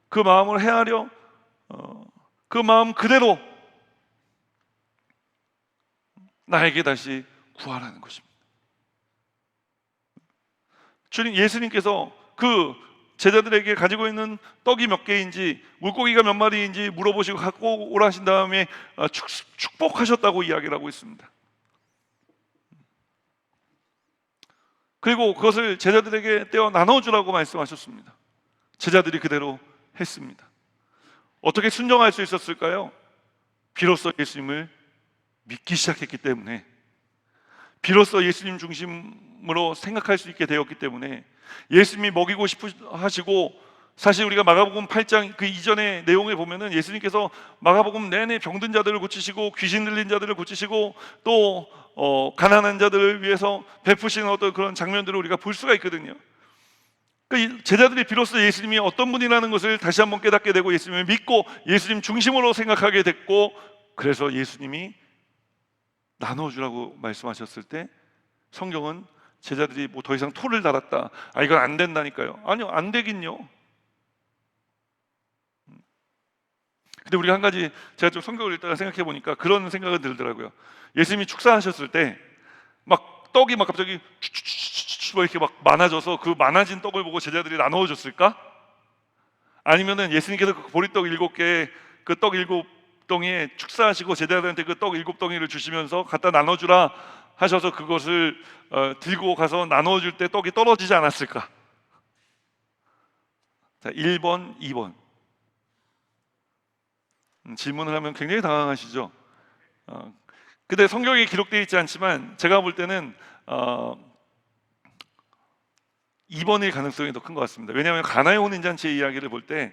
그 마음을 헤아려 그 마음 그대로 나에게 다시 구하라는 것입니다. 주님 예수님께서 그 제자들에게 가지고 있는 떡이 몇 개인지 물고기가 몇 마리인지 물어보시고 갖고 오라 하신 다음에 축복하셨다고 이야기를 하고 있습니다. 그리고 그것을 제자들에게 떼어 나눠주라고 말씀하셨습니다. 제자들이 그대로 했습니다. 어떻게 순종할 수 있었을까요? 비로소 예수님을 믿기 시작했기 때문에, 비로소 예수님 중심으로 생각할 수 있게 되었기 때문에, 예수님이 먹이고 싶어 하시고, 사실 우리가 마가복음 8장 그 이전의 내용에 보면은 예수님께서 마가복음 내내 병든 자들을 고치시고 귀신 들린 자들을 고치시고 또 가난한 자들을 위해서 베푸시는 어떤 그런 장면들을 우리가 볼 수가 있거든요. 이 제자들이 비로소 예수님이 어떤 분이라는 것을 다시 한번 깨닫게 되고 예수님을 믿고 예수님 중심으로 생각하게 됐고, 그래서 예수님이 나눠주라고 말씀하셨을 때 성경은 제자들이 뭐 더 이상 토를 달았다, 이건 안 된다니까요. 아니요, 안 되긴요. 근데 우리가 한 가지, 제가 좀 성경을 읽다가 생각해 보니까 그런 생각이 들더라고요. 예수님이 축사하셨을 때 막 떡이 막 갑자기 뭐 이렇게 막 많아져서 그 많아진 떡을 보고 제자들이 나누어 줬을까? 아니면은 예수님께서 그 보리떡 7개, 그 떡 7덩이에 축사하시고 제자들한테 그 떡 7덩이를 주시면서 갖다 나눠주라 하셔서 그것을 들고 가서 나눠줄 때 떡이 떨어지지 않았을까? 자, 1번, 2번. 질문을 하면 굉장히 당황하시죠? 근데 성경에 기록되어 있지 않지만 제가 볼 때는 2번일 가능성이 더 큰 것 같습니다. 왜냐하면 가나의 혼인잔치의 이야기를 볼 때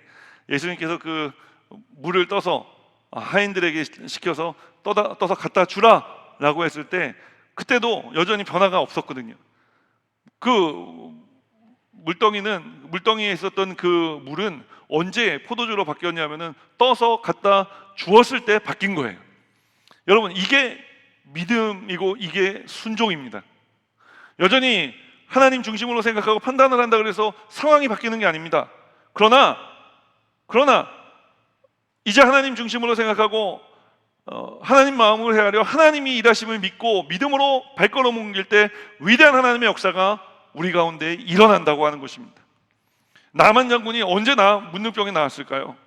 예수님께서 그 물을 떠서 하인들에게 시켜서 떠서 갖다 주라 라고 했을 때 그때도 여전히 변화가 없었거든요. 그 물덩이에 있었던 그 물은 언제 포도주로 바뀌었냐면은 떠서 갖다 주었을 때 바뀐 거예요. 여러분, 이게 믿음이고 이게 순종입니다. 여전히 하나님 중심으로 생각하고 판단을 한다 그래서 상황이 바뀌는 게 아닙니다. 그러나 이제 하나님 중심으로 생각하고 하나님 마음을 헤아려 하나님이 일하심을 믿고 믿음으로 발걸음 옮길 때 위대한 하나님의 역사가 우리 가운데 일어난다고 하는 것입니다. 나만 장군이 언제나 문둥병에 나왔을까요?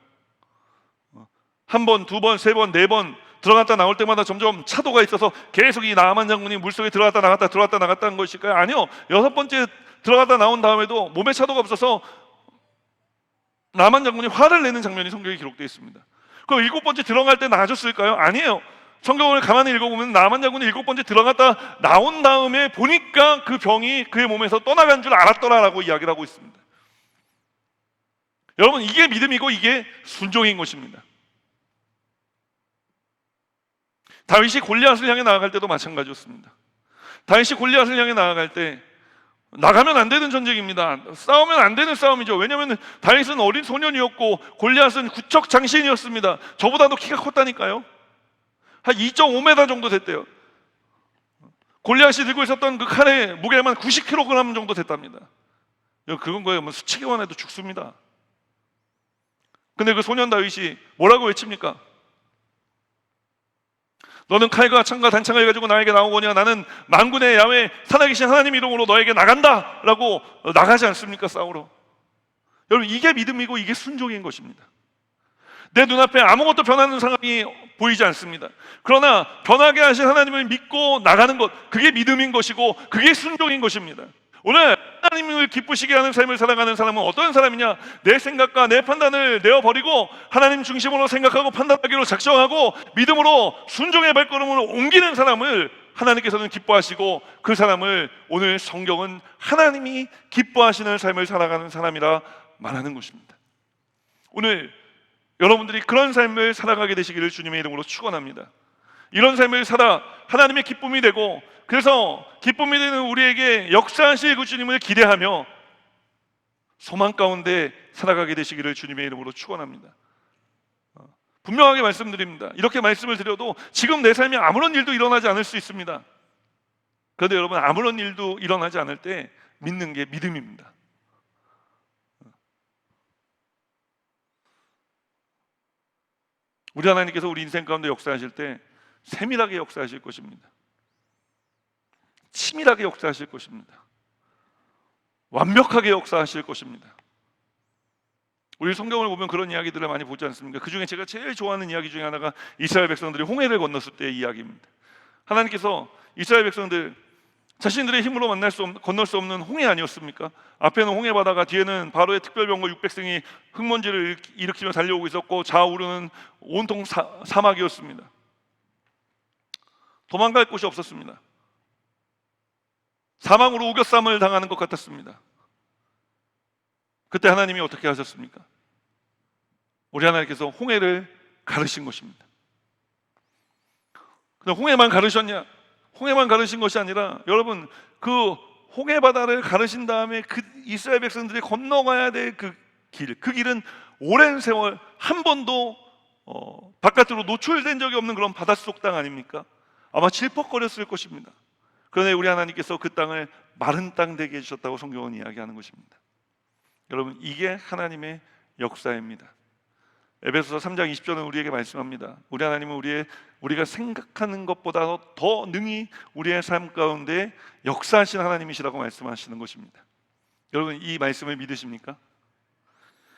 한 번, 두 번, 세 번, 네 번 들어갔다 나올 때마다 점점 차도가 있어서 계속 이 나만 장군이 물속에 들어갔다 나갔다 한 것일까요? 아니요. 6번째 들어갔다 나온 다음에도 몸에 차도가 없어서 나만 장군이 화를 내는 장면이 성경에 기록되어 있습니다. 그럼 7번째 들어갈 때 나아졌을까요? 아니에요. 성경을 가만히 읽어보면 나만 장군이 7번째 들어갔다 나온 다음에 보니까 그 병이 그의 몸에서 떠나간 줄 알았더라라고 이야기를 하고 있습니다. 여러분, 이게 믿음이고 이게 순종인 것입니다. 다윗이 골리앗을 향해 나아갈 때도 마찬가지였습니다. 다윗이 골리앗을 향해 나아갈 때 나가면 안 되는 전쟁입니다. 싸우면 안 되는 싸움이죠. 왜냐하면 다윗은 어린 소년이었고 골리앗은 구척 장신이었습니다. 저보다도 키가 컸다니까요. 한 2.5m 정도 됐대요. 골리앗이 들고 있었던 그 칼의 무게만 90kg 정도 됐답니다. 그건 거예요. 뭐 수치기만 해도 죽습니다. 근데 그 소년 다윗이 뭐라고 외칩니까? 너는 칼과 창과 단창을 가지고 나에게 나오거냐? 나는 만군의 야훼 살아계신 하나님 이름으로 너에게 나간다 라고 나가지 않습니까? 싸우러. 여러분, 이게 믿음이고 이게 순종인 것입니다. 내 눈앞에 아무것도 변하는 상황이 보이지 않습니다. 그러나 변하게 하신 하나님을 믿고 나가는 것, 그게 믿음인 것이고 그게 순종인 것입니다. 오늘 하나님을 기쁘시게 하는 삶을 살아가는 사람은 어떤 사람이냐? 내 생각과 내 판단을 내어버리고 하나님 중심으로 생각하고 판단하기로 작정하고 믿음으로 순종의 발걸음을 옮기는 사람을 하나님께서는 기뻐하시고, 그 사람을 오늘 성경은 하나님이 기뻐하시는 삶을 살아가는 사람이라 말하는 것입니다. 오늘 여러분들이 그런 삶을 살아가게 되시기를 주님의 이름으로 축원합니다. 이런 삶을 살아 하나님의 기쁨이 되고, 그래서 기쁨이 되는 우리에게 역사하실 그 주님을 기대하며 소망 가운데 살아가게 되시기를 주님의 이름으로 축원합니다. 분명하게 말씀드립니다. 이렇게 말씀을 드려도 지금 내 삶에 아무런 일도 일어나지 않을 수 있습니다. 그런데 여러분, 아무런 일도 일어나지 않을 때 믿는 게 믿음입니다. 우리 하나님께서 우리 인생 가운데 역사하실 때 세밀하게 역사하실 것입니다. 치밀하게 역사하실 것입니다. 완벽하게 역사하실 것입니다. 우리 성경을 보면 그런 이야기들을 많이 보지 않습니까? 그 중에 제가 제일 좋아하는 이야기 중에 하나가 이스라엘 백성들이 홍해를 건넜을 때의 이야기입니다. 하나님께서 이스라엘 백성들 자신들의 힘으로 건널 수 없는 홍해 아니었습니까? 앞에는 홍해 바다가, 뒤에는 바로의 특별병거 600승이 흙먼지를 일으키며 달려오고 있었고 좌우로는 온통 사막이었습니다. 도망갈 곳이 없었습니다. 사망으로 우겨쌈을 당하는 것 같았습니다. 그때 하나님이 어떻게 하셨습니까? 우리 하나님께서 홍해를 가르신 것입니다. 근데 홍해만 가르셨냐? 홍해만 가르신 것이 아니라 여러분 그 홍해 바다를 가르신 다음에 그 이스라엘 백성들이 건너가야 될 그 길은 오랜 세월 한 번도 바깥으로 노출된 적이 없는 그런 바닷속 땅 아닙니까? 아마 질퍽거렸을 것입니다. 그런데 우리 하나님께서 그 땅을 마른 땅 되게 해주셨다고 성경은 이야기하는 것입니다. 여러분, 이게 하나님의 역사입니다. 에베소서 3장 20절은 우리에게 말씀합니다. 우리 하나님은 우리가 생각하는 것보다 더 능히 우리의 삶 가운데 역사하신 하나님이시라고 말씀하시는 것입니다. 여러분, 이 말씀을 믿으십니까?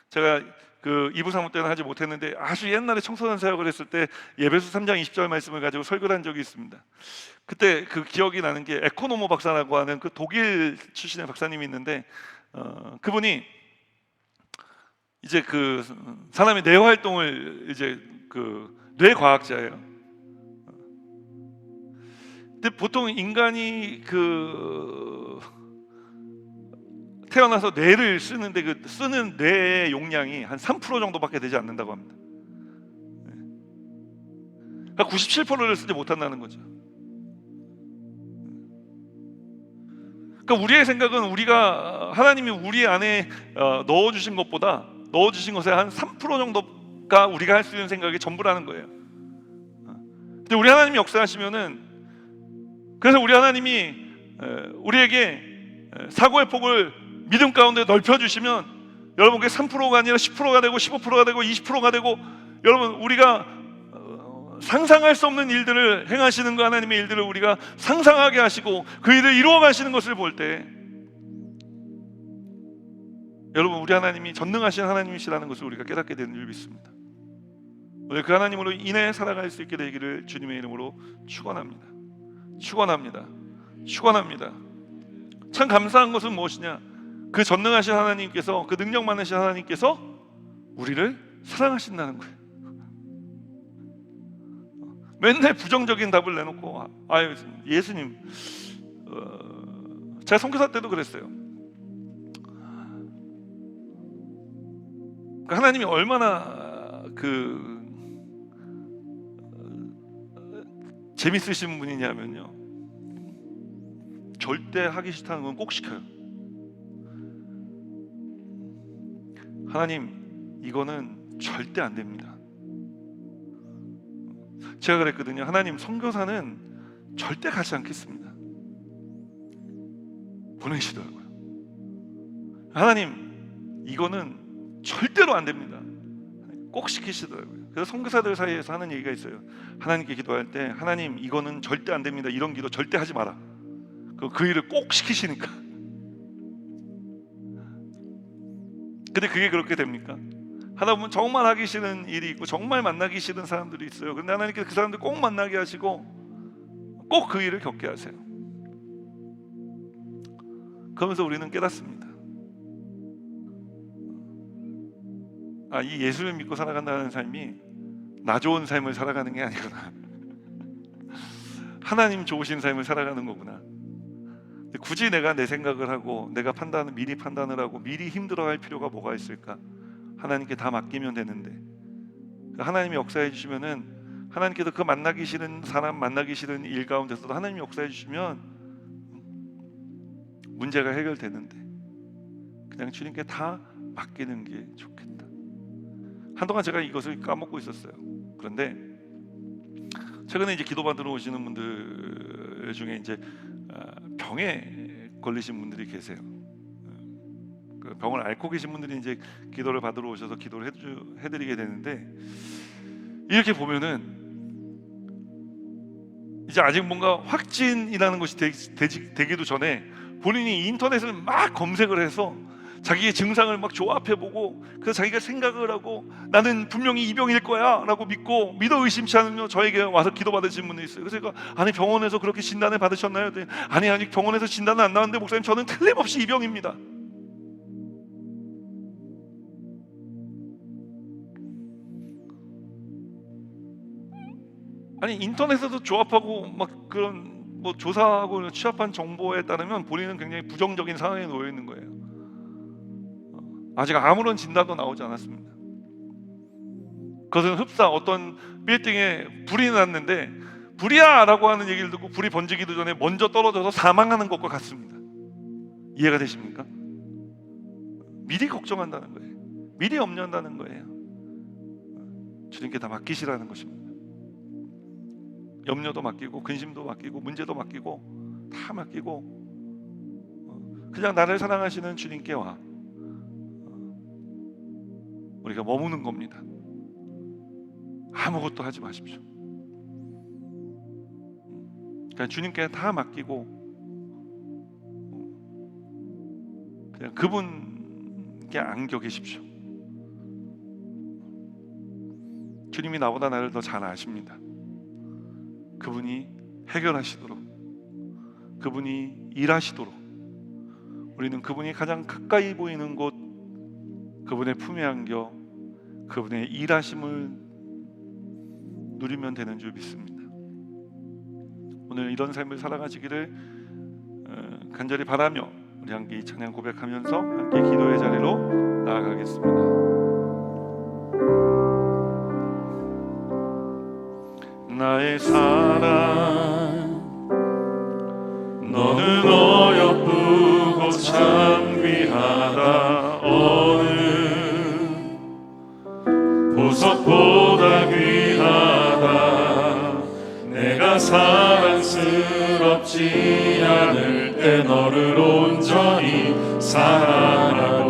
제가 그 2부 사모 때는 하지 못했는데 아주 옛날에 청소년 사역을 했을 때 에베소 3장 20절 말씀을 가지고 설교를 한 적이 있습니다. 그때 그 기억이 나는 게 에코노모 박사라고 하는 그 독일 출신의 박사님이 있는데 그분이 이제 그 사람의 뇌 활동을 이제 그 뇌과학자예요. 근데 보통 인간이 그 태어나서 뇌를 쓰는데 그 쓰는 뇌의 용량이 한 3% 정도밖에 되지 않는다고 합니다. 그러니까 97%를 쓰지 못한다는 거죠. 그러니까 우리의 생각은 우리가 하나님이 우리 안에 넣어주신 것보다 넣어주신 것의 한 3% 정도가 우리가 할 수 있는 생각이 전부라는 거예요. 근데 우리 하나님이 역사하시면은, 그래서 우리 하나님이 우리에게 사고의 폭을 믿음 가운데 넓혀주시면 여러분 그게 3%가 아니라 10%가 되고 15%가 되고 20%가 되고, 여러분 우리가 상상할 수 없는 일들을 행하시는 그 하나님의 일들을 우리가 상상하게 하시고 그 일을 이루어 가시는 것을 볼 때, 여러분 우리 하나님이 전능하신 하나님이시라는 것을 우리가 깨닫게 되는 줄 믿습니다. 오늘 그 하나님으로 인해 살아갈 수 있게 되기를 주님의 이름으로 축원합니다. 축원합니다. 축원합니다. 참 감사한 것은 무엇이냐? 그 전능하신 하나님께서, 그 능력 많으신 하나님께서 우리를 사랑하신다는 거예요. 맨날 부정적인 답을 내놓고 아유 예수님, 제가 선교사 때도 그랬어요. 하나님이 얼마나 그 재밌으신 분이냐면요, 절대 하기 싫다는 건 꼭 시켜요. 하나님, 이거는 절대 안 됩니다. 제가 그랬거든요. 하나님, 선교사는 절대 가지 않겠습니다. 보내시더라고요. 하나님, 이거는 절대로 안 됩니다. 꼭 시키시더라고요. 그래서 선교사들 사이에서 하는 얘기가 있어요. 하나님께 기도할 때, 하나님 이거는 절대 안 됩니다, 이런 기도 절대 하지 마라. 그 일을 꼭 시키시니까. 근데 그게 그렇게 됩니까? 하다 보면 정말 하기 싫은 일이 있고 정말 만나기 싫은 사람들이 있어요. 그런데 하나님께서 그 사람들 꼭 만나게 하시고 꼭 그 일을 겪게 하세요. 그러면서 우리는 깨닫습니다. 이 예수를 믿고 살아간다는 삶이 나 좋은 삶을 살아가는 게 아니구나. 하나님 좋으신 삶을 살아가는 거구나. 굳이 내가 내 생각을 하고 내가 미리 판단을 하고 미리 힘들어할 필요가 뭐가 있을까? 하나님께 다 맡기면 되는데, 하나님이 역사해 주시면은, 하나님께서 그 만나기 싫은 사람, 만나기 싫은 일 가운데서도 하나님이 역사해 주시면 문제가 해결되는데, 그냥 주님께 다 맡기는 게 좋겠다. 한동안 제가 이것을 까먹고 있었어요. 그런데 최근에 이제 기도받으러 오시는 분들 중에 이제 병에 걸리신 분들이 계세요. 그 병을 앓고 계신 분들이 이제 기도를 받으러 오셔서 기도를 해드리게 되는데, 이렇게 보면은 이제 아직 뭔가 확진이라는 것이 되기도 전에 본인이 인터넷을 막 검색을 해서 자기의 증상을 막 조합해보고, 그래서 자기가 생각을 하고 나는 분명히 이 병일 거야 라고 믿어 의심치 않으면 저에게 와서 기도받으신 분이 있어요. 그래서 제가, 아니 병원에서 그렇게 진단을 받으셨나요? 아니 아직 병원에서 진단은 안 나왔는데 목사님, 저는 틀림없이 이 병입니다. 아니 인터넷에서 조합하고 막 그런 뭐 조사하고 취합한 정보에 따르면 본인은 굉장히 부정적인 상황에 놓여 있는 거예요. 아직 아무런 진단도 나오지 않았습니다. 그것은 흡사 어떤 빌딩에 불이 났는데 불이야 라고 하는 얘기를 듣고 불이 번지기도 전에 먼저 떨어져서 사망하는 것과 같습니다. 이해가 되십니까? 미리 걱정한다는 거예요. 미리 염려한다는 거예요. 주님께 다 맡기시라는 것입니다. 염려도 맡기고 근심도 맡기고 문제도 맡기고 다 맡기고 그냥 나를 사랑하시는 주님께 와 우리가 머무는 겁니다. 아무것도 하지 마십시오. 그냥 주님께 다 맡기고 그냥 그분께 안겨 계십시오. 주님이 나보다 나를 더 잘 아십니다. 그분이 해결하시도록, 그분이 일하시도록 우리는 그분이 가장 가까이 보이는 곳 그분의 품에 안겨 그분의 일하심을 누리면 되는 줄 믿습니다. 오늘 이런 삶을 살아가시기를 간절히 바라며 우리 함께 이 찬양 고백하면서 함께 기도의 자리로 나아가겠습니다. 나의 사랑 너는 어여쁘고 참 귀하다. 어느 보석보다 귀하다. 내가 사랑스럽지 않을 때 너를 온전히 사랑하고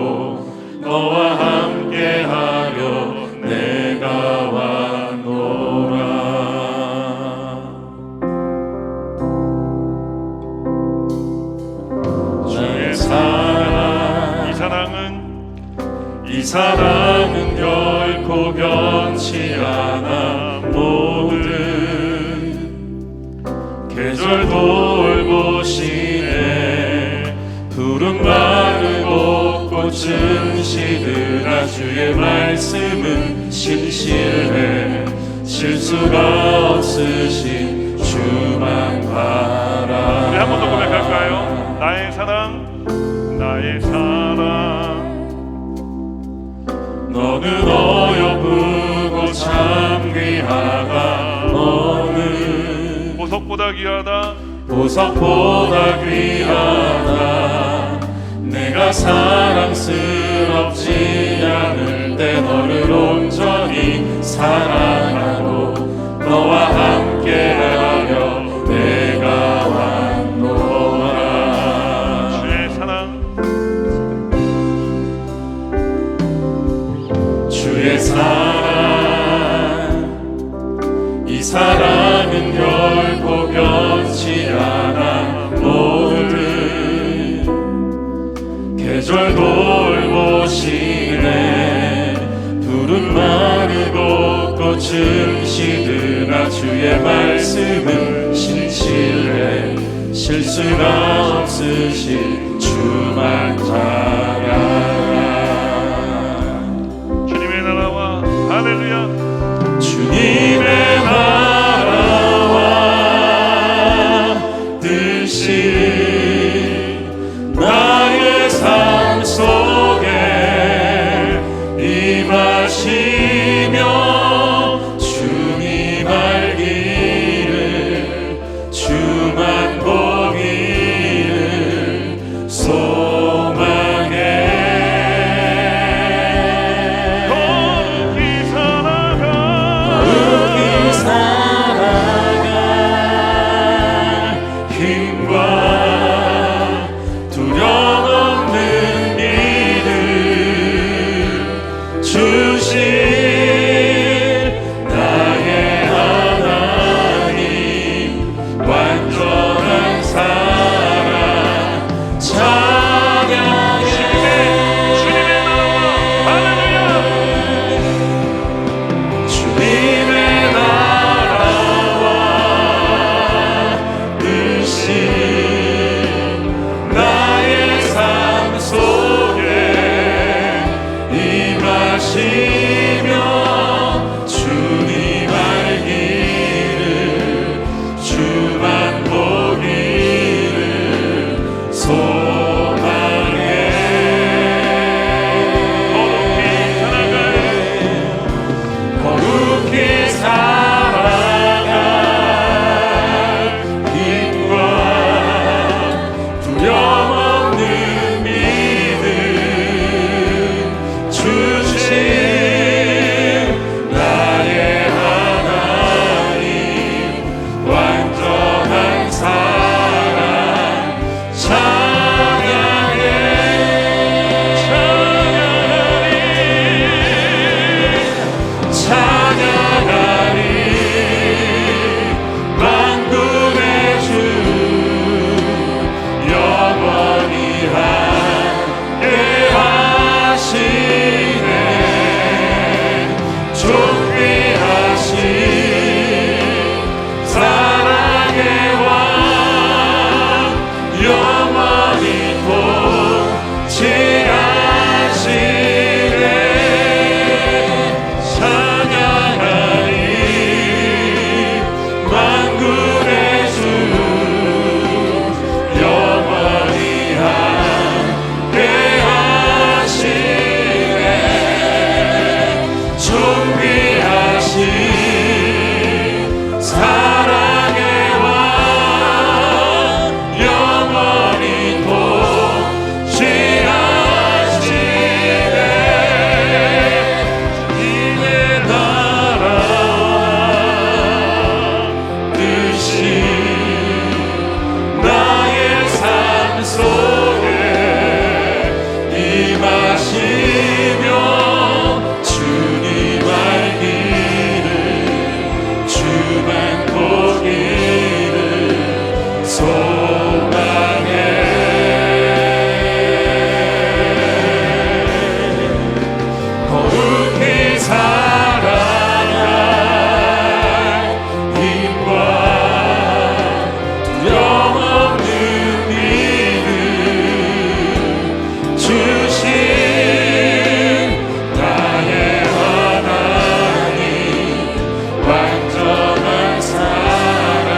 너와 함께하려 내가 왔노라. 주의 이 사랑은 결코 변치 않아. 모든 계절 돌보시네. 푸른 마르고 꽃은 시드나 주의 말씀은 신실해. 실수가 없으신 주만 바라. 우리 한 번 더 고백할까요? 나의 사랑, 나의 사랑 너는 어여쁘고 참 귀하다. 너는 보석보다 귀하다. 보석보다 귀하다. 내가 사랑스럽지 않을 때 너를 온전히 사랑하고 너와 함께하려 내가 왔노라. 주의 사랑, 주의 사랑, 이 사랑은 결코 변치 않아. 모든 계절 돌보시네. 푸른 마르고 꽃은 시드나 주의 말씀은 신실해. 실수가 없으신 주만 바라라. 주님의 나라와 할렐루야. 주님의 나라와 뜻이 나의 삶 속에 임하시며 주님 알기를 주만 보기를 소망해. 거룩히 살아가 힘과 거룩히 살아갈 힘과 두려움없는 믿음 주신 나의 하나님 완전한 사랑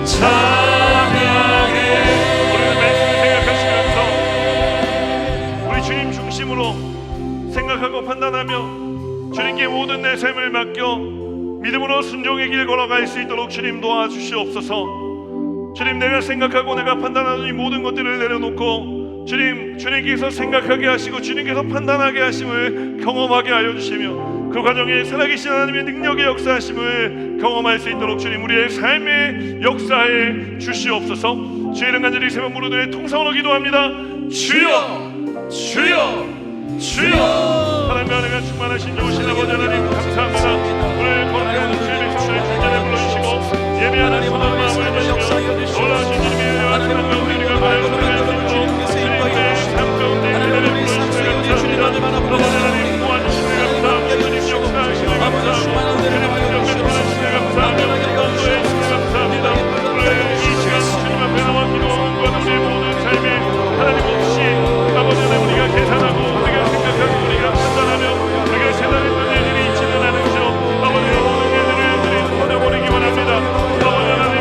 찬양해. 오늘 말씀 생각하시면서 우리 주님 중심으로 생각하고 판단하며 주님께 모든 내 삶을 맡겨 믿음으로 순종의 길 걸어갈 수 있도록 주님 도와주시옵소서. 주님, 내가 생각하고 내가 판단하는 이 모든 것들을 내려놓고 주님께서 생각하게 하시고 주님께서 판단하게 하심을 경험하게 하여 주시며 그 과정에 살아계신 하나님의 능력의 역사하심을 경험할 수 있도록 주님 우리의 삶의 역사에 주시옵소서. 주의 이름 간절히 세 번 부르되 통성으로 기도합니다. 주여, 주여, 주여. 하나님과 은혜가 충만하신 좋으신 아버지 하나님 감사합니다. 오늘 거룩한 주의 백성들의 중전에 불러주시고 예배하는 소망 마음을 해주시며 놀라우신 주님의 은혜와 사랑과 우리가 바라는 주님의 삶 가운데 하나님을 불러주시며 감사합니다. 아버지 하나님 도와주시며 감사합니다. 주님 역사하시며 감사합니다. 주님 능력하시며 감사합니다. 온도에 주시며 감사합니다. 오늘 이 시간 주님 앞에 나와 기도하는 것 우리의 모든 삶에 하나님 없이 아버지 하나님 우리가 계산하고 우리가 생각하고 우리가 판단하며 우리가 세상에 있는 일들이 있지는 않으시오. 아버지가 모든 일들을 버려버리기 원합니다. 아버지 하나님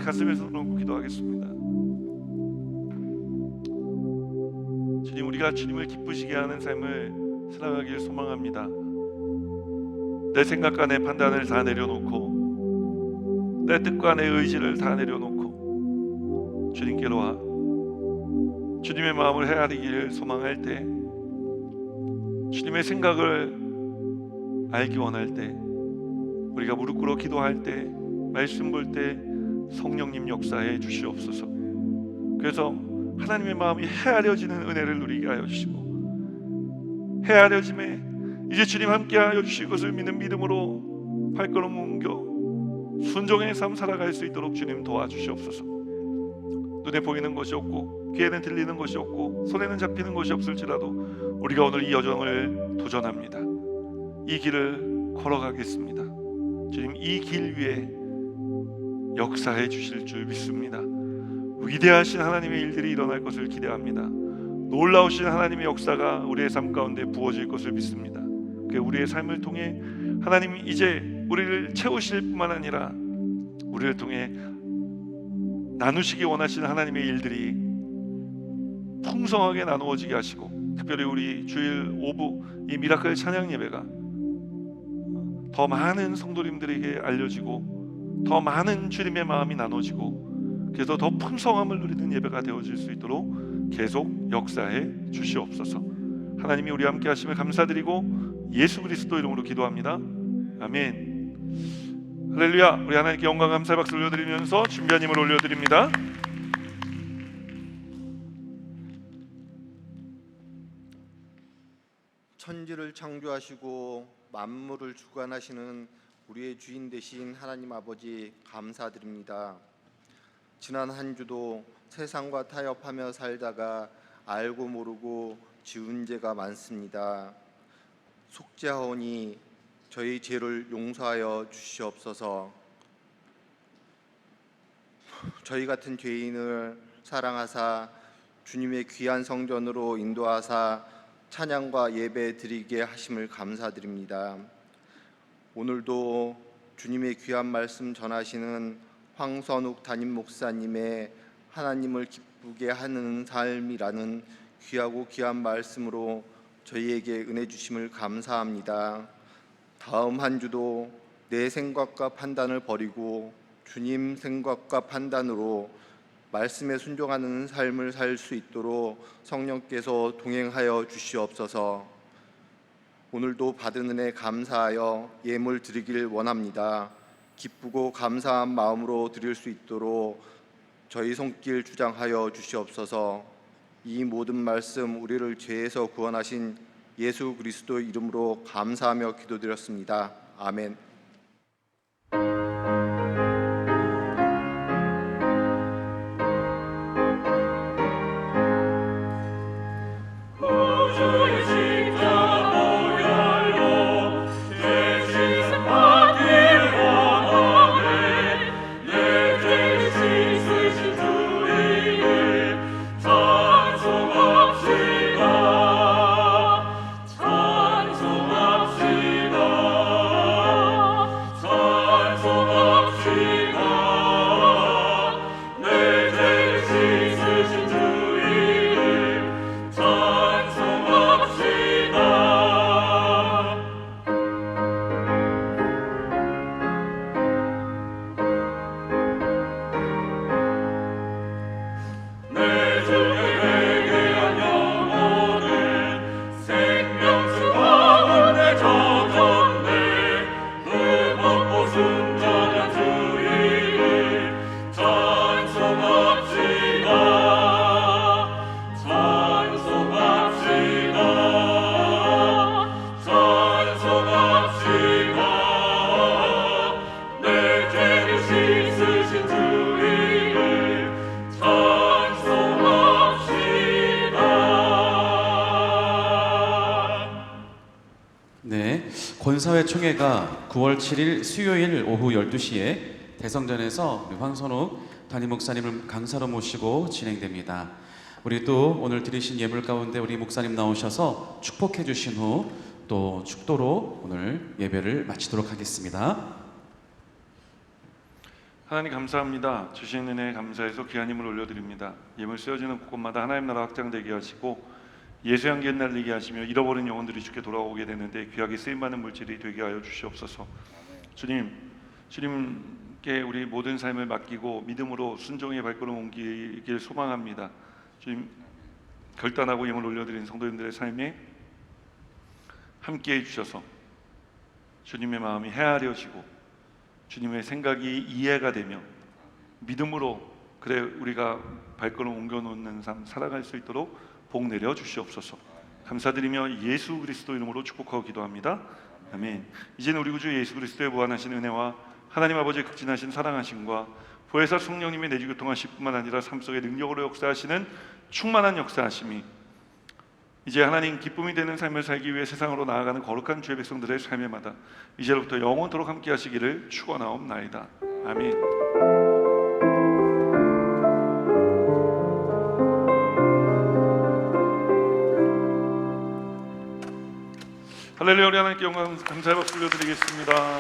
가슴에 손을 얹고 기도하겠습니다. 주님, 우리가 주님을 기쁘시게 하는 삶을 살아가길 소망합니다. 내 생각과 내 판단을 다 내려놓고 내 뜻과 내 의지를 다 내려놓고 주님께로 와 주님의 마음을 헤아리기를 소망할 때, 주님의 생각을 알기 원할 때, 우리가 무릎 꿇어 기도할 때, 말씀 볼 때 성령님 역사해 주시옵소서. 그래서 하나님의 마음이 헤아려지는 은혜를 누리게 하여 주시고, 헤아려짐에 이제 주님 함께 하여 주실 것을 믿는 믿음으로 발걸음 옮겨 순종의 삶 살아갈 수 있도록 주님 도와주시옵소서. 눈에 보이는 것이 없고 귀에는 들리는 것이 없고 손에는 잡히는 것이 없을지라도 우리가 오늘 이 여정을 도전합니다. 이 길을 걸어가겠습니다. 주님, 이 길 위에 역사해 주실 줄 믿습니다. 위대하신 하나님의 일들이 일어날 것을 기대합니다. 놀라우신 하나님의 역사가 우리의 삶 가운데 부어질 것을 믿습니다. 우리의 삶을 통해 하나님이 이제 우리를 채우실 뿐만 아니라 우리를 통해 나누시기 원하시는 하나님의 일들이 풍성하게 나누어지게 하시고, 특별히 우리 주일 오후 이 미라클 찬양 예배가 더 많은 성도님들에게 알려지고 더 많은 주님의 마음이 나눠지고, 그래서 더 풍성함을 누리는 예배가 되어질 수 있도록 계속 역사해 주시옵소서. 하나님이 우리와 함께 하심을 감사드리고 예수 그리스도 이름으로 기도합니다. 아멘. 할렐루야. 우리 하나님께 영광 감사 박수 올려드리면서 준비한 힘을 올려드립니다. 천지를 창조하시고 만물을 주관하시는 우리의 주인 되신 하나님 아버지 감사드립니다. 지난 한 주도 세상과 타협하며 살다가 알고 모르고 지은 죄가 많습니다. 속죄하오니 저희 죄를 용서하여 주시옵소서. 저희 같은 죄인을 사랑하사 주님의 귀한 성전으로 인도하사 찬양과 예배 드리게 하심을 감사드립니다. 오늘도 주님의 귀한 말씀 전하시는 황선욱 담임 목사님의 하나님을 기쁘게 하는 삶이라는 귀하고 귀한 말씀으로 저희에게 은혜 주심을 감사합니다. 다음 한 주도 내 생각과 판단을 버리고 주님 생각과 판단으로 말씀에 순종하는 삶을 살 수 있도록 성령께서 동행하여 주시옵소서. 오늘도 받은 은혜 감사하여 예물 드리길 원합니다. 기쁘고 감사한 마음으로 드릴 수 있도록 저희 손길 주장하여 주시옵소서. 이 모든 말씀 우리를 죄에서 구원하신 예수 그리스도 이름으로 감사하며 기도드렸습니다. 아멘. 권사회 총회가 9월 7일 수요일 오후 12시에 대성전에서 우리 황선욱 담임 목사님을 강사로 모시고 진행됩니다. 우리 또 오늘 드리신 예물 가운데 우리 목사님 나오셔서 축복해 주신 후 또 축도로 오늘 예배를 마치도록 하겠습니다. 하나님 감사합니다. 주신 은혜에 감사해서 귀한 힘을 올려드립니다. 예물 쓰여지는 곳곳마다 하나님 나라 확장되게 하시고 예수 향기 날리게 하시며 잃어버린 영혼들이 주께 돌아오게 되는데 귀하게 쓰임받는 물질이 되게 하여 주시옵소서. 주님께 우리 모든 삶을 맡기고 믿음으로 순종의 발걸음 옮기길 소망합니다. 주님, 결단하고 예물 올려드린 성도님들의 삶에 함께해 주셔서 주님의 마음이 헤아려지고 주님의 생각이 이해가 되며 믿음으로 그래 우리가 발걸음 옮겨놓는 삶 살아갈 수 있도록 복 내려 주시옵소서. 감사드리며 예수 그리스도 이름으로 축복하고 기도합니다. 아멘. 이제는 우리 구주 예수 그리스도의 무한하신 은혜와 하나님 아버지의 극진하신 사랑하심과 보혜사 성령님의 내주 교통하실 뿐만 아니라 삶 속에 능력으로 역사하시는 충만한 역사하심이 이제 하나님 기쁨이 되는 삶을 살기 위해 세상으로 나아가는 거룩한 주의 백성들의 삶에마다 이제로부터 영원토록 함께 하시기를 축원하옵나이다. 아멘. 할렐루야. 우리 하나님께 영광 감사의 박수 올려드리겠습니다.